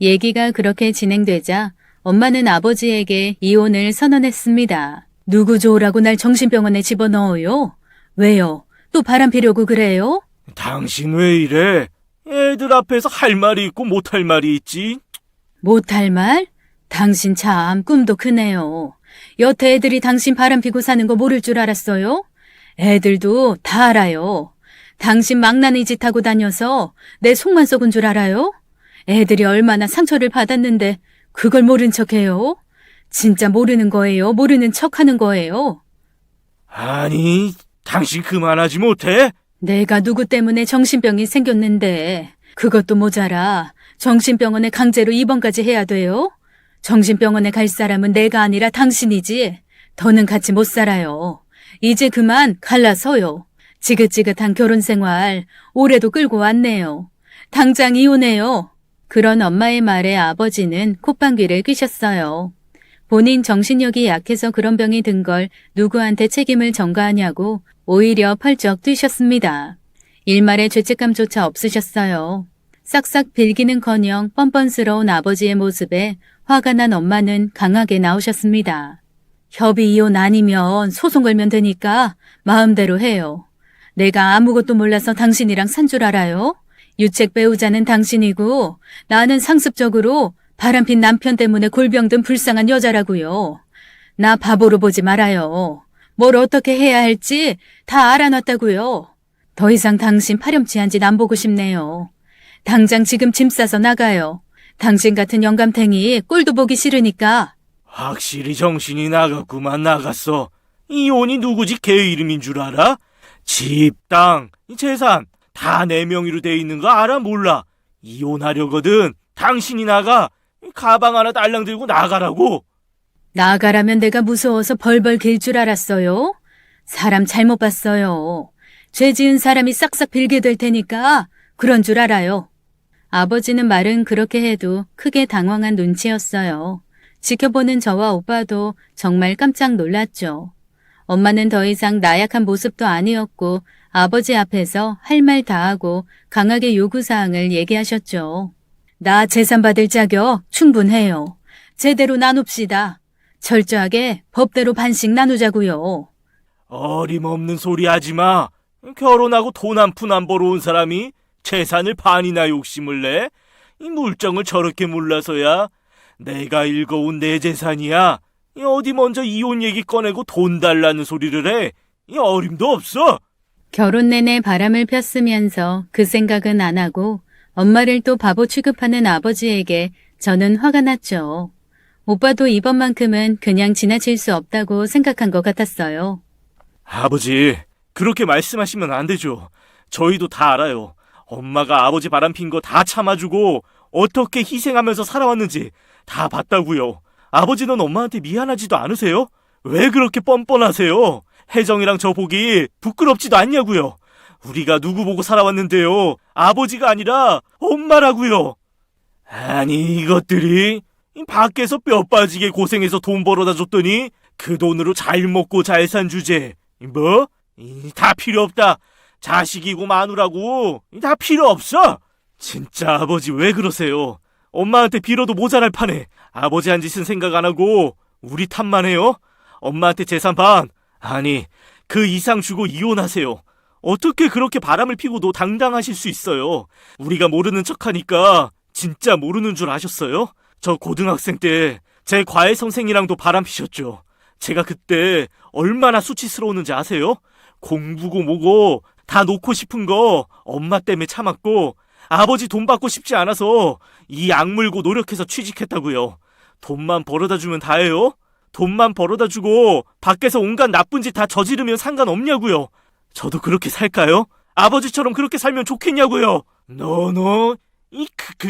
얘기가 그렇게 진행되자 엄마는 아버지에게 이혼을 선언했습니다. 누구 좋으라고 날 정신병원에 집어넣어요? 왜요? 또 바람 피려고 그래요? 당신 왜 이래? 애들 앞에서 할 말이 있고 못할 말이 있지? 못할 말? 당신 참 꿈도 크네요. 여태 애들이 당신 바람 피고 사는 거 모를 줄 알았어요? 애들도 다 알아요. 당신 망나니 짓 하고 다녀서 내 속만 썩은 줄 알아요? 애들이 얼마나 상처를 받았는데 그걸 모른 척해요? 진짜 모르는 거예요? 모르는 척하는 거예요? 아니, 당신 그만하지 못해? 내가 누구 때문에 정신병이 생겼는데 그것도 모자라 정신병원에 강제로 입원까지 해야 돼요? 정신병원에 갈 사람은 내가 아니라 당신이지. 더는 같이 못 살아요. 이제 그만 갈라서요. 지긋지긋한 결혼 생활 올해도 끌고 왔네요. 당장 이혼해요. 그런 엄마의 말에 아버지는 콧방귀를 뀌셨어요. 본인 정신력이 약해서 그런 병이 든 걸 누구한테 책임을 전가하냐고 오히려 펄쩍 뛰셨습니다. 일말의 죄책감조차 없으셨어요. 싹싹 빌기는커녕 뻔뻔스러운 아버지의 모습에 화가 난 엄마는 강하게 나오셨습니다. 협의 이혼 아니면 소송 걸면 되니까 마음대로 해요. 내가 아무것도 몰라서 당신이랑 산 줄 알아요? 유책 배우자는 당신이고 나는 상습적으로 바람핀 남편 때문에 골병든 불쌍한 여자라고요. 나 바보로 보지 말아요. 뭘 어떻게 해야 할지 다 알아놨다고요. 더 이상 당신 파렴치한 짓 안 보고 싶네요. 당장 지금 짐 싸서 나가요. 당신 같은 영감탱이 꼴도 보기 싫으니까. 확실히 정신이 나갔구만. 나갔어. 이혼이 누구지 걔 이름인 줄 알아? 집, 땅, 재산 다 내 명의로 돼 있는 거 알아? 몰라. 이혼하려거든. 당신이 나가. 가방 하나 딸랑 들고 나가라고. 나가라면 내가 무서워서 벌벌 길 줄 알았어요. 사람 잘못 봤어요. 죄 지은 사람이 싹싹 빌게 될 테니까 그런 줄 알아요. 아버지는 말은 그렇게 해도 크게 당황한 눈치였어요. 지켜보는 저와 오빠도 정말 깜짝 놀랐죠. 엄마는 더 이상 나약한 모습도 아니었고 아버지 앞에서 할 말 다 하고 강하게 요구사항을 얘기하셨죠. 나 재산 받을 자격 충분해요. 제대로 나눕시다. 철저하게 법대로 반씩 나누자고요. 어림없는 소리 하지 마. 결혼하고 돈 한 푼 안 벌어온 사람이 재산을 반이나 욕심을 내? 이 물정을 저렇게 몰라서야. 내가 읽어온 내 재산이야. 어디 먼저 이혼 얘기 꺼내고 돈 달라는 소리를 해. 어림도 없어. 결혼 내내 바람을 폈으면서 그 생각은 안 하고 엄마를 또 바보 취급하는 아버지에게 저는 화가 났죠. 오빠도 이번만큼은 그냥 지나칠 수 없다고 생각한 것 같았어요. 아버지, 그렇게 말씀하시면 안 되죠. 저희도 다 알아요. 엄마가 아버지 바람핀 거 다 참아주고 어떻게 희생하면서 살아왔는지 다 봤다고요. 아버지는 엄마한테 미안하지도 않으세요? 왜 그렇게 뻔뻔하세요? 혜정이랑 저 보기 부끄럽지도 않냐고요. 우리가 누구 보고 살아왔는데요. 아버지가 아니라 엄마라고요. 아니 이것들이 밖에서 뼈 빠지게 고생해서 돈 벌어다 줬더니 그 돈으로 잘 먹고 잘 산 주제. 뭐? 다 필요 없다. 자식이고 마누라고 다 필요 없어. 진짜 아버지 왜 그러세요? 엄마한테 빌어도 모자랄 판에 아버지 한 짓은 생각 안 하고 우리 탓만 해요? 엄마한테 재산 반, 아니 그 이상 주고 이혼하세요. 어떻게 그렇게 바람을 피고도 당당하실 수 있어요? 우리가 모르는 척하니까 진짜 모르는 줄 아셨어요? 저 고등학생 때 제 과외 선생이랑도 바람 피셨죠. 제가 그때 얼마나 수치스러웠는지 아세요? 공부고 뭐고 다 놓고 싶은 거 엄마 때문에 참았고 아버지 돈 받고 싶지 않아서 이 악물고 노력해서 취직했다고요. 돈만 벌어다 주면 다예요? 돈만 벌어다 주고 밖에서 온갖 나쁜 짓 다 저지르면 상관없냐고요. 저도 그렇게 살까요? 아버지처럼 그렇게 살면 좋겠냐고요.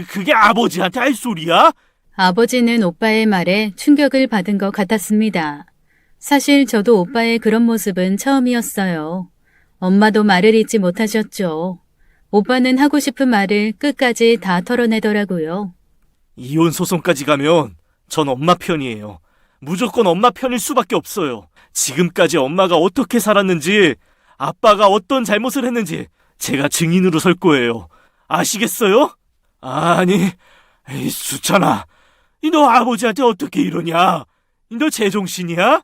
그게 아버지한테 할 소리야? 아버지는 오빠의 말에 충격을 받은 것 같았습니다. 사실 저도 오빠의 그런 모습은 처음이었어요. 엄마도 말을 잊지 못하셨죠. 오빠는 하고 싶은 말을 끝까지 다 털어내더라고요. 이혼 소송까지 가면 전 엄마 편이에요. 무조건 엄마 편일 수밖에 없어요. 지금까지 엄마가 어떻게 살았는지, 아빠가 어떤 잘못을 했는지 제가 증인으로 설 거예요. 아시겠어요? 아니, 수찬아, 너 아버지한테 어떻게 이러냐? 너 제정신이야?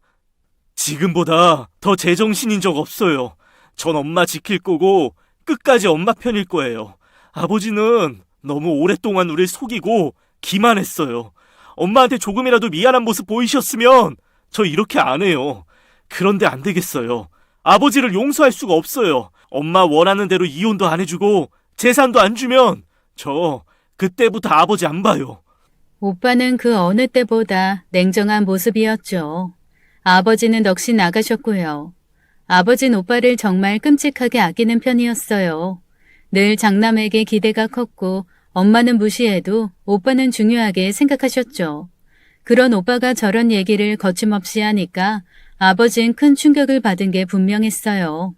지금보다 더 제정신인 적 없어요. 전 엄마 지킬 거고 끝까지 엄마 편일 거예요. 아버지는 너무 오랫동안 우릴 속이고 기만했어요. 엄마한테 조금이라도 미안한 모습 보이셨으면 저 이렇게 안 해요. 그런데 안 되겠어요. 아버지를 용서할 수가 없어요. 엄마 원하는 대로 이혼도 안 해주고 재산도 안 주면 저 그때부터 아버지 안 봐요. 오빠는 그 어느 때보다 냉정한 모습이었죠. 아버지는 넋이 나가셨고요. 아버진 오빠를 정말 끔찍하게 아끼는 편이었어요. 늘 장남에게 기대가 컸고 엄마는 무시해도 오빠는 중요하게 생각하셨죠. 그런 오빠가 저런 얘기를 거침없이 하니까 아버진 큰 충격을 받은 게 분명했어요.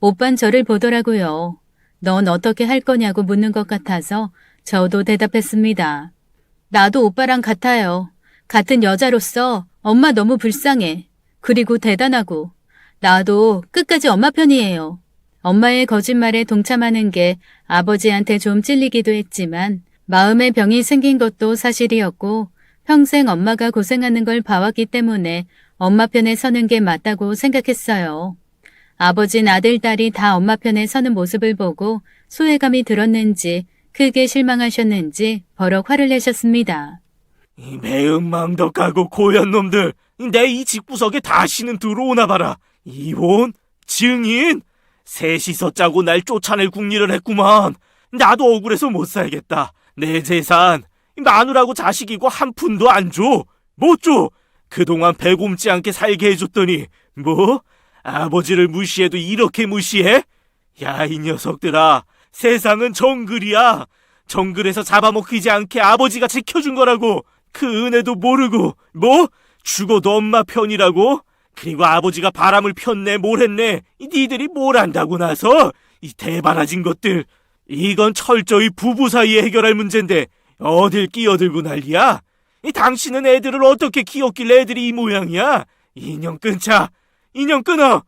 오빤 저를 보더라고요. 넌 어떻게 할 거냐고 묻는 것 같아서 저도 대답했습니다. 나도 오빠랑 같아요. 같은 여자로서 엄마 너무 불쌍해. 그리고 대단하고. 나도 끝까지 엄마 편이에요. 엄마의 거짓말에 동참하는 게 아버지한테 좀 찔리기도 했지만 마음의 병이 생긴 것도 사실이었고 평생 엄마가 고생하는 걸 봐왔기 때문에 엄마 편에 서는 게 맞다고 생각했어요. 아버진 아들, 딸이 다 엄마 편에 서는 모습을 보고 소외감이 들었는지 크게 실망하셨는지 버럭 화를 내셨습니다. 이 매운망덕하고 고얀 놈들, 내 이 집구석에 다시는 들어오나 봐라. 이혼? 증인? 셋이서 짜고 날 쫓아낼 궁리를 했구만. 나도 억울해서 못 살겠다. 내 재산, 마누라고 자식이고 한 푼도 안 줘. 못 줘. 그동안 배곰지 않게 살게 해줬더니 뭐? 아버지를 무시해도 이렇게 무시해? 야, 이 녀석들아. 세상은 정글이야. 정글에서 잡아먹히지 않게 아버지가 지켜준 거라고. 그 은혜도 모르고 뭐? 죽어도 엄마 편이라고? 그리고 아버지가 바람을 폈네 뭘 했네. 니들이 뭘 안다고 나서? 이 대바라진 것들. 이건 철저히 부부 사이에 해결할 문제인데 어딜 끼어들고 난리야? 당신은 애들을 어떻게 키웠길래 애들이 이 모양이야? 인연 끊자. 인연 끊어.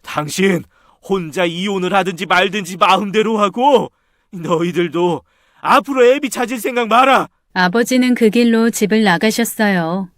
당신 혼자 이혼을 하든지 말든지 마음대로 하고 너희들도 앞으로 애비 찾을 생각 마라. 아버지는 그 길로 집을 나가셨어요.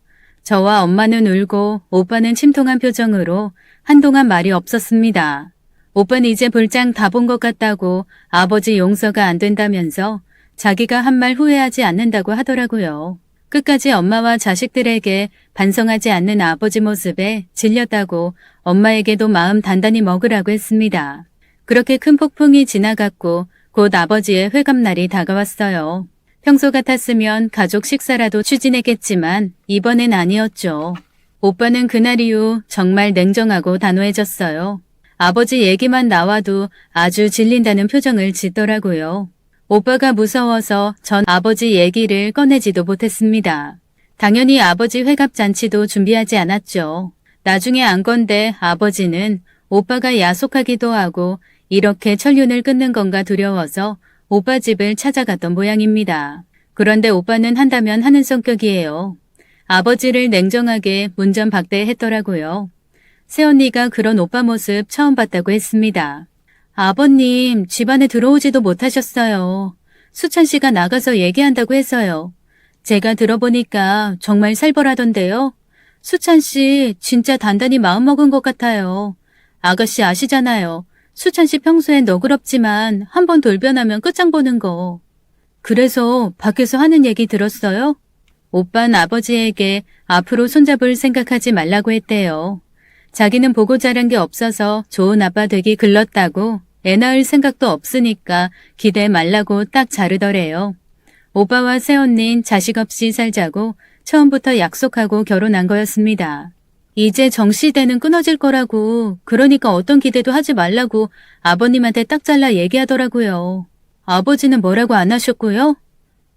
저와 엄마는 울고 오빠는 침통한 표정으로 한동안 말이 없었습니다. 오빠는 이제 볼장 다 본 것 같다고 아버지 용서가 안 된다면서 자기가 한 말 후회하지 않는다고 하더라고요. 끝까지 엄마와 자식들에게 반성하지 않는 아버지 모습에 질렸다고 엄마에게도 마음 단단히 먹으라고 했습니다. 그렇게 큰 폭풍이 지나갔고 곧 아버지의 회갑날이 다가왔어요. 평소 같았으면 가족 식사라도 추진했겠지만 이번엔 아니었죠. 오빠는 그날 이후 정말 냉정하고 단호해졌어요. 아버지 얘기만 나와도 아주 질린다는 표정을 짓더라고요. 오빠가 무서워서 전 아버지 얘기를 꺼내지도 못했습니다. 당연히 아버지 회갑잔치도 준비하지 않았죠. 나중에 안 건데 아버지는 오빠가 야속하기도 하고 이렇게 천륜을 끊는 건가 두려워서 오빠 집을 찾아갔던 모양입니다. 그런데 오빠는 한다면 하는 성격이에요. 아버지를 냉정하게 문전박대했더라고요. 새언니가 그런 오빠 모습 처음 봤다고 했습니다. 아버님, 집안에 들어오지도 못하셨어요. 수찬 씨가 나가서 얘기한다고 해서요. 제가 들어보니까 정말 살벌하던데요. 수찬 씨 진짜 단단히 마음먹은 것 같아요. 아가씨 아시잖아요. 수찬 씨 평소엔 너그럽지만 한번 돌변하면 끝장 보는 거. 그래서 밖에서 하는 얘기 들었어요? 오빠는 아버지에게 앞으로 손잡을 생각하지 말라고 했대요. 자기는 보고 자란 게 없어서 좋은 아빠 되기 글렀다고 애 낳을 생각도 없으니까 기대 말라고 딱 자르더래요. 오빠와 새언닌 자식 없이 살자고 처음부터 약속하고 결혼한 거였습니다. 이제 정시대는 끊어질 거라고 그러니까 어떤 기대도 하지 말라고 아버님한테 딱 잘라 얘기하더라고요. 아버지는 뭐라고 안 하셨고요?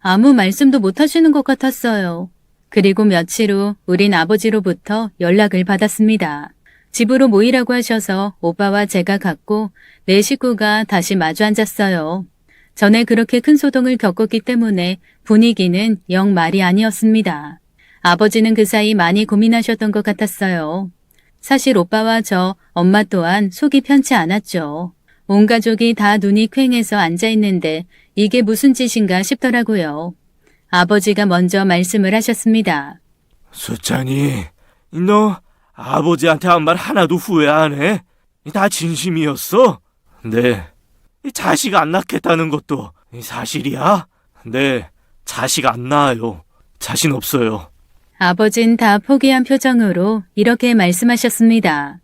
아무 말씀도 못 하시는 것 같았어요. 그리고 며칠 후 우린 아버지로부터 연락을 받았습니다. 집으로 모이라고 하셔서 오빠와 제가 갔고 네 식구가 다시 마주 앉았어요. 전에 그렇게 큰 소동을 겪었기 때문에 분위기는 영 말이 아니었습니다. 아버지는 그 사이 많이 고민하셨던 것 같았어요. 사실 오빠와 저, 엄마 또한 속이 편치 않았죠. 온 가족이 다 눈이 퀭해서 앉아있는데 이게 무슨 짓인가 싶더라고요. 아버지가 먼저 말씀을 하셨습니다. 수찬이, 너 아버지한테 한 말 하나도 후회 안 해? 다 진심이었어? 네. 자식 안 낳겠다는 것도 사실이야? 네, 자식 안 낳아요. 자신 없어요. 아버진 다 포기한 표정으로 이렇게 말씀하셨습니다.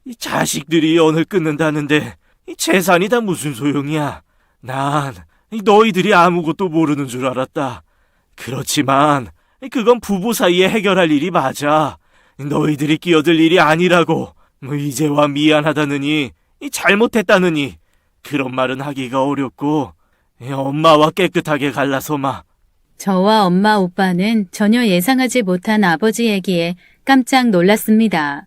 이 자식들이 연을 끊는다는데 이 재산이 다 무슨 소용이야. 난 너희들이 아무것도 모르는 줄 알았다. 그렇지만 그건 부부 사이에 해결할 일이 맞아. 너희들이 끼어들 일이 아니라고. 뭐 이제와 미안하다느니 잘못했다느니 그런 말은 하기가 어렵고 엄마와 깨끗하게 갈라서마. 저와 엄마, 오빠는 전혀 예상하지 못한 아버지 얘기에 깜짝 놀랐습니다.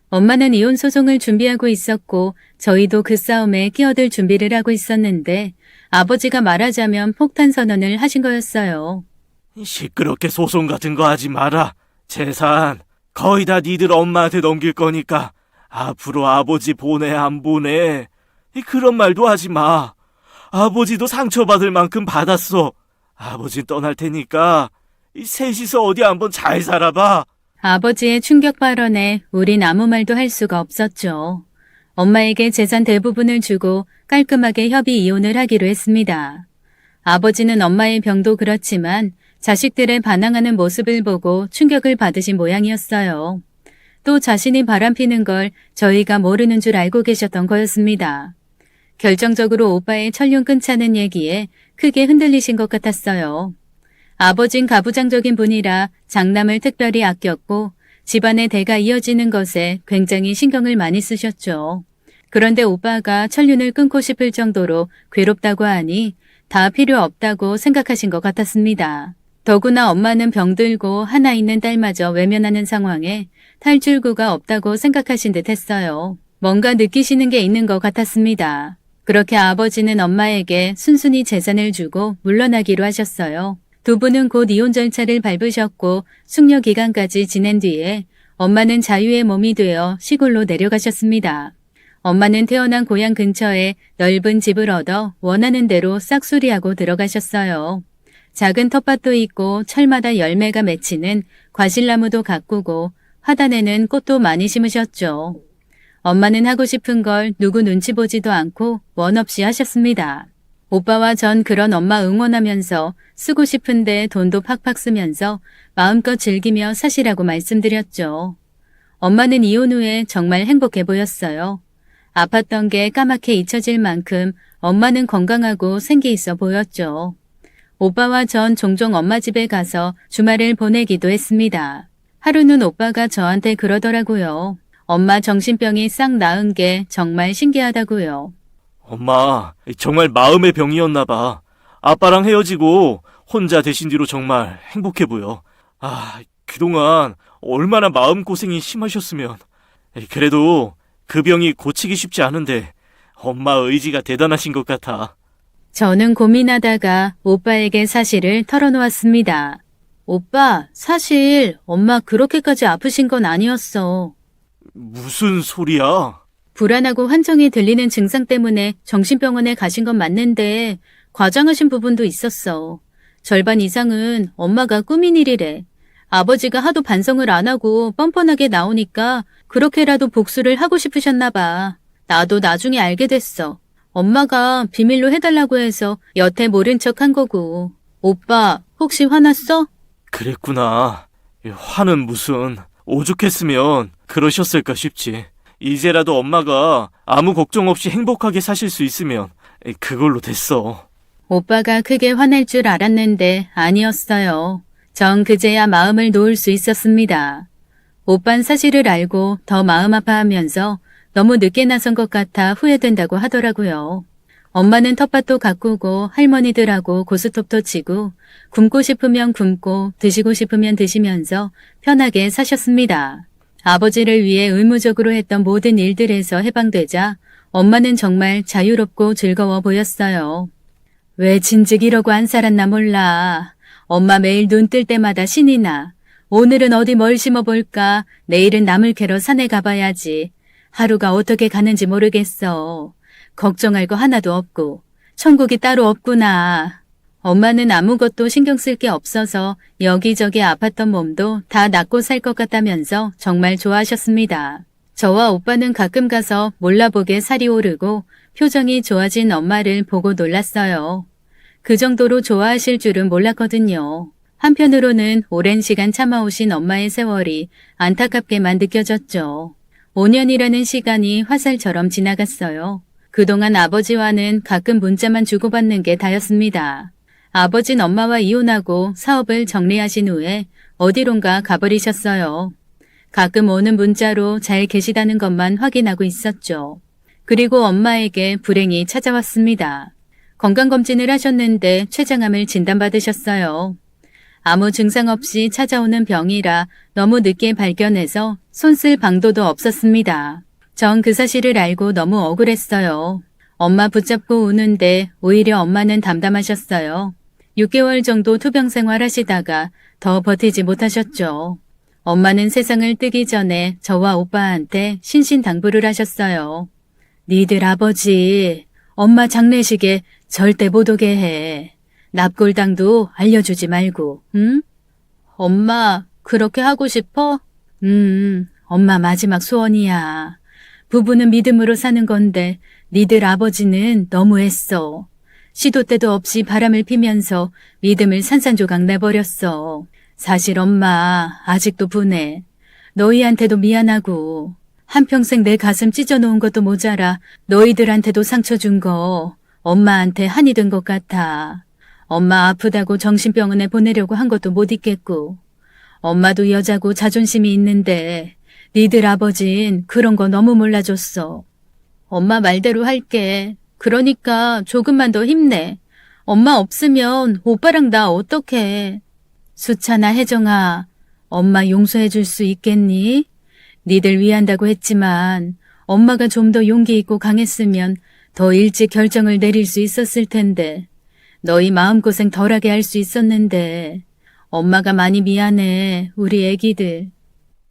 엄마는 이혼 소송을 준비하고 있었고 저희도 그 싸움에 끼어들 준비를 하고 있었는데 아버지가 말하자면 폭탄 선언을 하신 거였어요. 시끄럽게 소송 같은 거 하지 마라. 재산 거의 다 니들 엄마한테 넘길 거니까 앞으로 아버지 보내 안 보내 그런 말도 하지 마. 아버지도 상처받을 만큼 받았어. 아버진 떠날 테니까 셋이서 어디 한번 잘 살아봐. 아버지의 충격 발언에 우린 아무 말도 할 수가 없었죠. 엄마에게 재산 대부분을 주고 깔끔하게 협의 이혼을 하기로 했습니다. 아버지는 엄마의 병도 그렇지만 자식들의 반항하는 모습을 보고 충격을 받으신 모양이었어요. 또 자신이 바람피는 걸 저희가 모르는 줄 알고 계셨던 거였습니다. 결정적으로 오빠의 천륜 끊자는 얘기에 크게 흔들리신 것 같았어요. 아버진 가부장적인 분이라 장남을 특별히 아꼈고 집안의 대가 이어지는 것에 굉장히 신경을 많이 쓰셨죠. 그런데 오빠가 천륜을 끊고 싶을 정도로 괴롭다고 하니 다 필요 없다고 생각하신 것 같았습니다. 더구나 엄마는 병들고 하나 있는 딸마저 외면하는 상황에 탈출구가 없다고 생각하신 듯 했어요. 뭔가 느끼시는 게 있는 것 같았습니다. 그렇게 아버지는 엄마에게 순순히 재산을 주고 물러나기로 하셨어요. 두 분은 곧 이혼 절차를 밟으셨고 숙려 기간까지 지낸 뒤에 엄마는 자유의 몸이 되어 시골로 내려가셨습니다. 엄마는 태어난 고향 근처에 넓은 집을 얻어 원하는 대로 싹수리하고 들어가셨어요. 작은 텃밭도 있고 철마다 열매가 맺히는 과실나무도 가꾸고 화단에는 꽃도 많이 심으셨죠. 엄마는 하고 싶은 걸 누구 눈치 보지도 않고 원 없이 하셨습니다. 오빠와 전 그런 엄마 응원하면서 쓰고 싶은데 돈도 팍팍 쓰면서 마음껏 즐기며 사시라고 말씀드렸죠. 엄마는 이혼 후에 정말 행복해 보였어요. 아팠던 게 까맣게 잊혀질 만큼 엄마는 건강하고 생기 있어 보였죠. 오빠와 전 종종 엄마 집에 가서 주말을 보내기도 했습니다. 하루는 오빠가 저한테 그러더라고요. 엄마 정신병이 싹 나은 게 정말 신기하다고요. 엄마, 정말 마음의 병이었나 봐. 아빠랑 헤어지고 혼자 되신 뒤로 정말 행복해 보여. 그동안 얼마나 마음고생이 심하셨으면. 그래도 그 병이 고치기 쉽지 않은데 엄마 의지가 대단하신 것 같아. 저는 고민하다가 오빠에게 사실을 털어놓았습니다. 오빠, 사실 엄마 그렇게까지 아프신 건 아니었어. 무슨 소리야? 불안하고 환청이 들리는 증상 때문에 정신병원에 가신 건 맞는데 과장하신 부분도 있었어. 절반 이상은 엄마가 꾸민 일이래. 아버지가 하도 반성을 안 하고 뻔뻔하게 나오니까 그렇게라도 복수를 하고 싶으셨나 봐. 나도 나중에 알게 됐어. 엄마가 비밀로 해달라고 해서 여태 모른 척 한 거고. 오빠, 혹시 화났어? 그랬구나. 화는 무슨. 오죽했으면 그러셨을까 싶지. 이제라도 엄마가 아무 걱정 없이 행복하게 사실 수 있으면 그걸로 됐어. 오빠가 크게 화낼 줄 알았는데 아니었어요. 전 그제야 마음을 놓을 수 있었습니다. 오빤 사실을 알고 더 마음 아파하면서 너무 늦게 나선 것 같아 후회된다고 하더라고요. 엄마는 텃밭도 가꾸고 할머니들하고 고스톱도 치고 굶고 싶으면 굶고 드시고 싶으면 드시면서 편하게 사셨습니다. 아버지를 위해 의무적으로 했던 모든 일들에서 해방되자 엄마는 정말 자유롭고 즐거워 보였어요. 왜 진즉 이러고 안 살았나 몰라. 엄마 매일 눈 뜰 때마다 신이 나. 오늘은 어디 뭘 심어볼까? 내일은 나물 캐러 산에 가봐야지. 하루가 어떻게 가는지 모르겠어. 걱정할 거 하나도 없고 천국이 따로 없구나. 엄마는 아무것도 신경 쓸 게 없어서 여기저기 아팠던 몸도 다 낫고 살 것 같다면서 정말 좋아하셨습니다. 저와 오빠는 가끔 가서 몰라보게 살이 오르고 표정이 좋아진 엄마를 보고 놀랐어요. 그 정도로 좋아하실 줄은 몰랐거든요. 한편으로는 오랜 시간 참아오신 엄마의 세월이 안타깝게만 느껴졌죠. 5년이라는 시간이 화살처럼 지나갔어요. 그동안 아버지와는 가끔 문자만 주고받는 게 다였습니다. 아버진 엄마와 이혼하고 사업을 정리하신 후에 어디론가 가버리셨어요. 가끔 오는 문자로 잘 계시다는 것만 확인하고 있었죠. 그리고 엄마에게 불행이 찾아왔습니다. 건강검진을 하셨는데 췌장암을 진단받으셨어요. 아무 증상 없이 찾아오는 병이라 너무 늦게 발견해서 손 쓸 방도도 없었습니다. 전 그 사실을 알고 너무 억울했어요. 엄마 붙잡고 우는데 오히려 엄마는 담담하셨어요. 6개월 정도 투병 생활하시다가 더 버티지 못하셨죠. 엄마는 세상을 뜨기 전에 저와 오빠한테 신신당부를 하셨어요. 니들 아버지, 엄마 장례식에 절대 못 오게 해. 납골당도 알려주지 말고, 응? 엄마, 그렇게 하고 싶어? 엄마 마지막 소원이야. 부부는 믿음으로 사는 건데 니들 아버지는 너무했어. 시도 때도 없이 바람을 피면서 믿음을 산산조각 내버렸어. 사실 엄마 아직도 분해. 너희한테도 미안하고 한평생 내 가슴 찢어놓은 것도 모자라 너희들한테도 상처 준 거 엄마한테 한이 된 것 같아. 엄마 아프다고 정신병원에 보내려고 한 것도 못 있겠고 엄마도 여자고 자존심이 있는데 니들 아버진 그런 거 너무 몰라줬어. 엄마 말대로 할게. 그러니까 조금만 더 힘내. 엄마 없으면 오빠랑 나 어떡해. 수찬아, 혜정아, 엄마 용서해 줄 수 있겠니? 니들 위한다고 했지만 엄마가 좀 더 용기 있고 강했으면 더 일찍 결정을 내릴 수 있었을 텐데 너희 마음고생 덜하게 할 수 있었는데 엄마가 많이 미안해, 우리 애기들.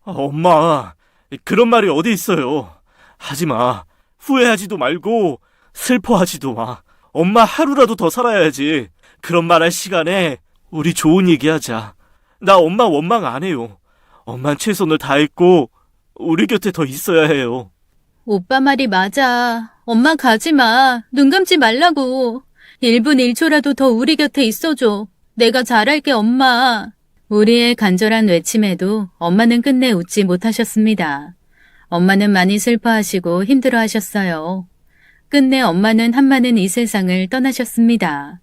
엄마, 그런 말이 어디 있어요. 하지 마. 후회하지도 말고 슬퍼하지도 마. 엄마 하루라도 더 살아야지. 그런 말 할 시간에 우리 좋은 얘기하자. 나 엄마 원망 안 해요. 엄만 최선을 다했고 우리 곁에 더 있어야 해요. 오빠 말이 맞아. 엄마 가지 마. 눈 감지 말라고. 1분 1초라도 더 우리 곁에 있어줘. 내가 잘할게, 엄마. 우리의 간절한 외침에도 엄마는 끝내 웃지 못하셨습니다. 엄마는 많이 슬퍼하시고 힘들어하셨어요. 끝내 엄마는 한마는 이 세상을 떠나셨습니다.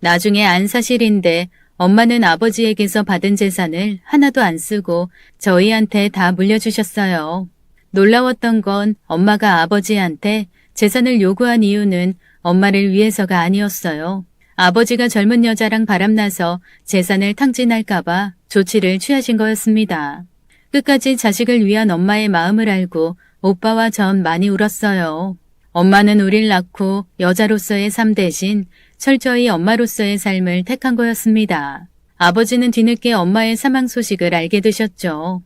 나중에 안 사실인데 엄마는 아버지에게서 받은 재산을 하나도 안 쓰고 저희한테 다 물려주셨어요. 놀라웠던 건 엄마가 아버지한테 재산을 요구한 이유는 엄마를 위해서가 아니었어요. 아버지가 젊은 여자랑 바람나서 재산을 탕진할까봐 조치를 취하신 거였습니다. 끝까지 자식을 위한 엄마의 마음을 알고 오빠와 전 많이 울었어요. 엄마는 우릴 낳고 여자로서의 삶 대신 철저히 엄마로서의 삶을 택한 거였습니다. 아버지는 뒤늦게 엄마의 사망 소식을 알게 되셨죠.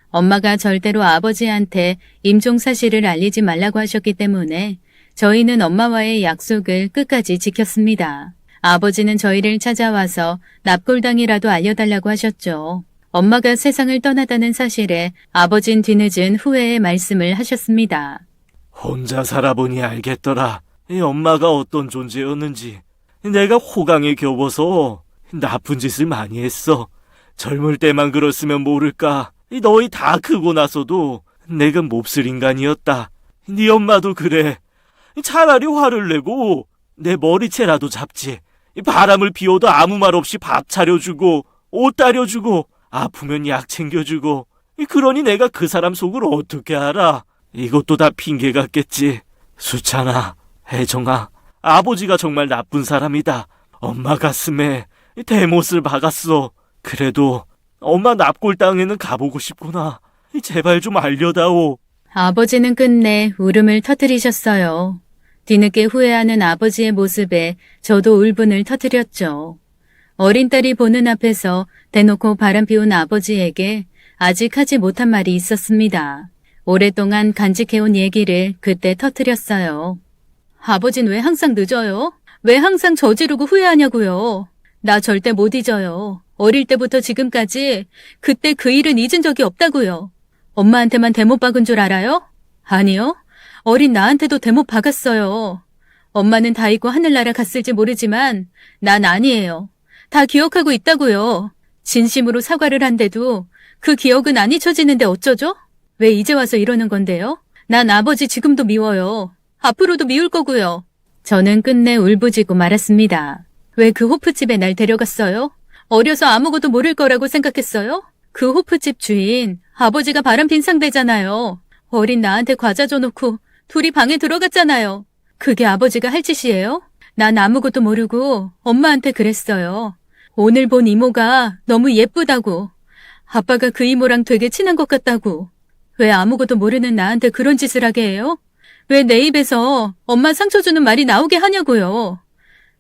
엄마가 절대로 아버지한테 임종 사실을 알리지 말라고 하셨기 때문에 저희는 엄마와의 약속을 끝까지 지켰습니다. 아버지는 저희를 찾아와서 납골당이라도 알려달라고 하셨죠. 엄마가 세상을 떠나다는 사실에 아버진 뒤늦은 후회의 말씀을 하셨습니다. 혼자 살아보니 알겠더라. 이 엄마가 어떤 존재였는지. 내가 호강에 겨워서 나쁜 짓을 많이 했어. 젊을 때만 그랬으면 모를까. 너희 다 크고 나서도 내가 몹쓸 인간이었다. 네 엄마도 그래. 차라리 화를 내고 내 머리채라도 잡지. 바람을 피워도 아무 말 없이 밥 차려주고 옷 따려주고 아프면 약 챙겨주고. 그러니 내가 그 사람 속을 어떻게 알아. 이것도 다 핑계 같겠지. 수찬아, 혜정아, 아버지가 정말 나쁜 사람이다. 엄마 가슴에 대못을 박았어. 그래도 엄마 납골당에는 가보고 싶구나. 제발 좀 알려다오. 아버지는 끝내 울음을 터뜨리셨어요. 뒤늦게 후회하는 아버지의 모습에 저도 울분을 터뜨렸죠. 어린 딸이 보는 앞에서 대놓고 바람 피운 아버지에게 아직 하지 못한 말이 있었습니다. 오랫동안 간직해온 얘기를 그때 터뜨렸어요. 아버진 왜 항상 늦어요? 왜 항상 저지르고 후회하냐고요? 나 절대 못 잊어요. 어릴 때부터 지금까지 그때 그 일은 잊은 적이 없다고요. 엄마한테만 대못 박은 줄 알아요? 아니요. 어린 나한테도 대못 박았어요. 엄마는 다 잊고 하늘나라 갔을지 모르지만 난 아니에요. 다 기억하고 있다고요. 진심으로 사과를 한데도 그 기억은 안 잊혀지는데 어쩌죠? 왜 이제 와서 이러는 건데요? 난 아버지 지금도 미워요. 앞으로도 미울 거고요. 저는 끝내 울부짖고 말았습니다. 왜 그 호프집에 날 데려갔어요? 어려서 아무것도 모를 거라고 생각했어요? 그 호프집 주인, 아버지가 바람핀 상대잖아요. 어린 나한테 과자 줘놓고 둘이 방에 들어갔잖아요. 그게 아버지가 할 짓이에요? 난 아무것도 모르고 엄마한테 그랬어요. 오늘 본 이모가 너무 예쁘다고. 아빠가 그 이모랑 되게 친한 것 같다고. 왜 아무것도 모르는 나한테 그런 짓을 하게 해요? 왜 내 입에서 엄마 상처 주는 말이 나오게 하냐고요.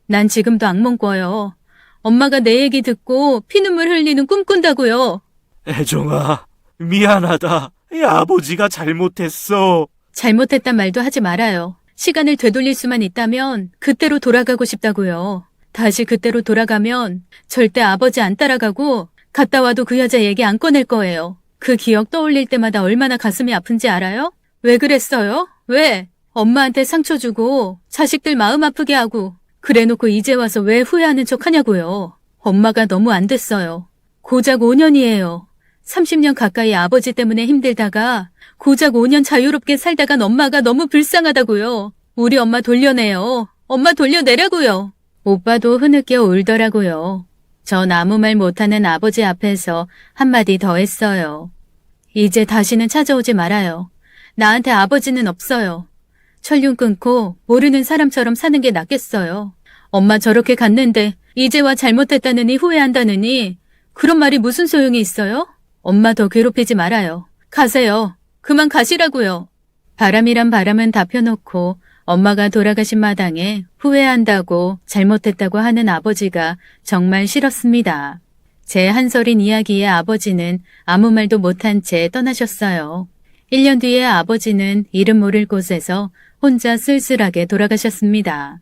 난 지금도 악몽 꿔요. 엄마가 내 얘기 듣고 피눈물 흘리는 꿈 꾼다고요. 애정아, 미안하다. 아버지가 잘못했어. 잘못했단 말도 하지 말아요. 시간을 되돌릴 수만 있다면 그때로 돌아가고 싶다고요. 다시 그때로 돌아가면 절대 아버지 안 따라가고 갔다 와도 그 여자 얘기 안 꺼낼 거예요. 그 기억 떠올릴 때마다 얼마나 가슴이 아픈지 알아요? 왜 그랬어요? 왜? 엄마한테 상처 주고 자식들 마음 아프게 하고 그래놓고 이제 와서 왜 후회하는 척 하냐고요. 엄마가 너무 안 됐어요. 고작 5년이에요. 30년 가까이 아버지 때문에 힘들다가 고작 5년 자유롭게 살다간 엄마가 너무 불쌍하다고요. 우리 엄마 돌려내요. 엄마 돌려내라고요. 오빠도 흐느껴 울더라고요. 전 아무 말 못하는 아버지 앞에서 한마디 더 했어요. 이제 다시는 찾아오지 말아요. 나한테 아버지는 없어요. 철륜 끊고 모르는 사람처럼 사는 게 낫겠어요. 엄마 저렇게 갔는데 이제와 잘못했다느니 후회한다느니 그런 말이 무슨 소용이 있어요? 엄마 더 괴롭히지 말아요. 가세요. 그만 가시라고요. 바람이란 바람은 다 펴놓고 엄마가 돌아가신 마당에 후회한다고 잘못했다고 하는 아버지가 정말 싫었습니다. 제 한서린 이야기에 아버지는 아무 말도 못한 채 떠나셨어요. 1년 뒤에 아버지는 이름 모를 곳에서 혼자 쓸쓸하게 돌아가셨습니다.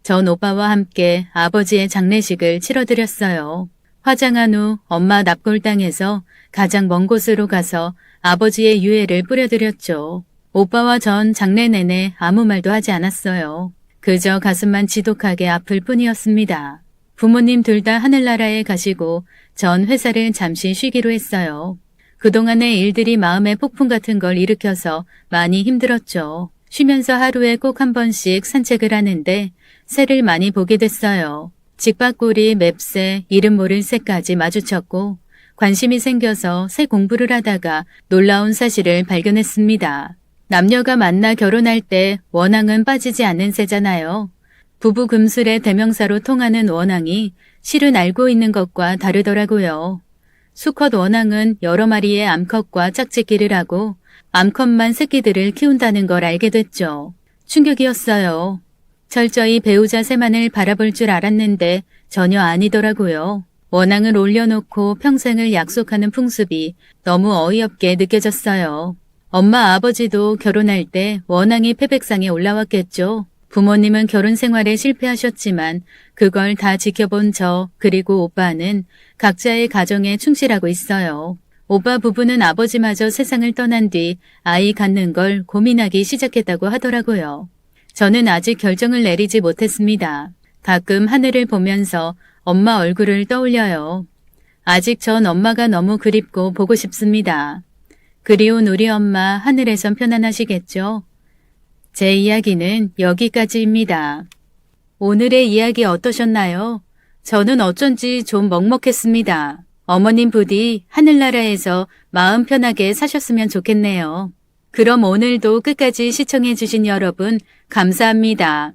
전 오빠와 함께 아버지의 장례식을 치러드렸어요. 화장한 후 엄마 납골당에서 가장 먼 곳으로 가서 아버지의 유해를 뿌려드렸죠. 오빠와 전 장례 내내 아무 말도 하지 않았어요. 그저 가슴만 지독하게 아플 뿐이었습니다. 부모님 둘 다 하늘나라에 가시고 전 회사를 잠시 쉬기로 했어요. 그동안의 일들이 마음의 폭풍 같은 걸 일으켜서 많이 힘들었죠. 쉬면서 하루에 꼭 한 번씩 산책을 하는데 새를 많이 보게 됐어요. 직박구리, 맵새, 이름 모를 새까지 마주쳤고 관심이 생겨서 새 공부를 하다가 놀라운 사실을 발견했습니다. 남녀가 만나 결혼할 때 원앙은 빠지지 않는 새잖아요. 부부 금술의 대명사로 통하는 원앙이 실은 알고 있는 것과 다르더라고요. 수컷 원앙은 여러 마리의 암컷과 짝짓기를 하고 암컷만 새끼들을 키운다는 걸 알게 됐죠. 충격이었어요. 철저히 배우자 새만을 바라볼 줄 알았는데 전혀 아니더라고요. 원앙을 올려놓고 평생을 약속하는 풍습이 너무 어이없게 느껴졌어요. 엄마 아버지도 결혼할 때 원앙이 패백상에 올라왔겠죠. 부모님은 결혼 생활에 실패하셨지만 그걸 다 지켜본 저 그리고 오빠는 각자의 가정에 충실하고 있어요. 오빠 부부는 아버지마저 세상을 떠난 뒤 아이 갖는 걸 고민하기 시작했다고 하더라고요. 저는 아직 결정을 내리지 못했습니다. 가끔 하늘을 보면서 엄마 얼굴을 떠올려요. 아직 전 엄마가 너무 그립고 보고 싶습니다. 그리운 우리 엄마 하늘에선 편안하시겠죠? 제 이야기는 여기까지입니다. 오늘의 이야기 어떠셨나요? 저는 어쩐지 좀 먹먹했습니다. 어머님 부디 하늘나라에서 마음 편하게 사셨으면 좋겠네요. 그럼 오늘도 끝까지 시청해주신 여러분 감사합니다.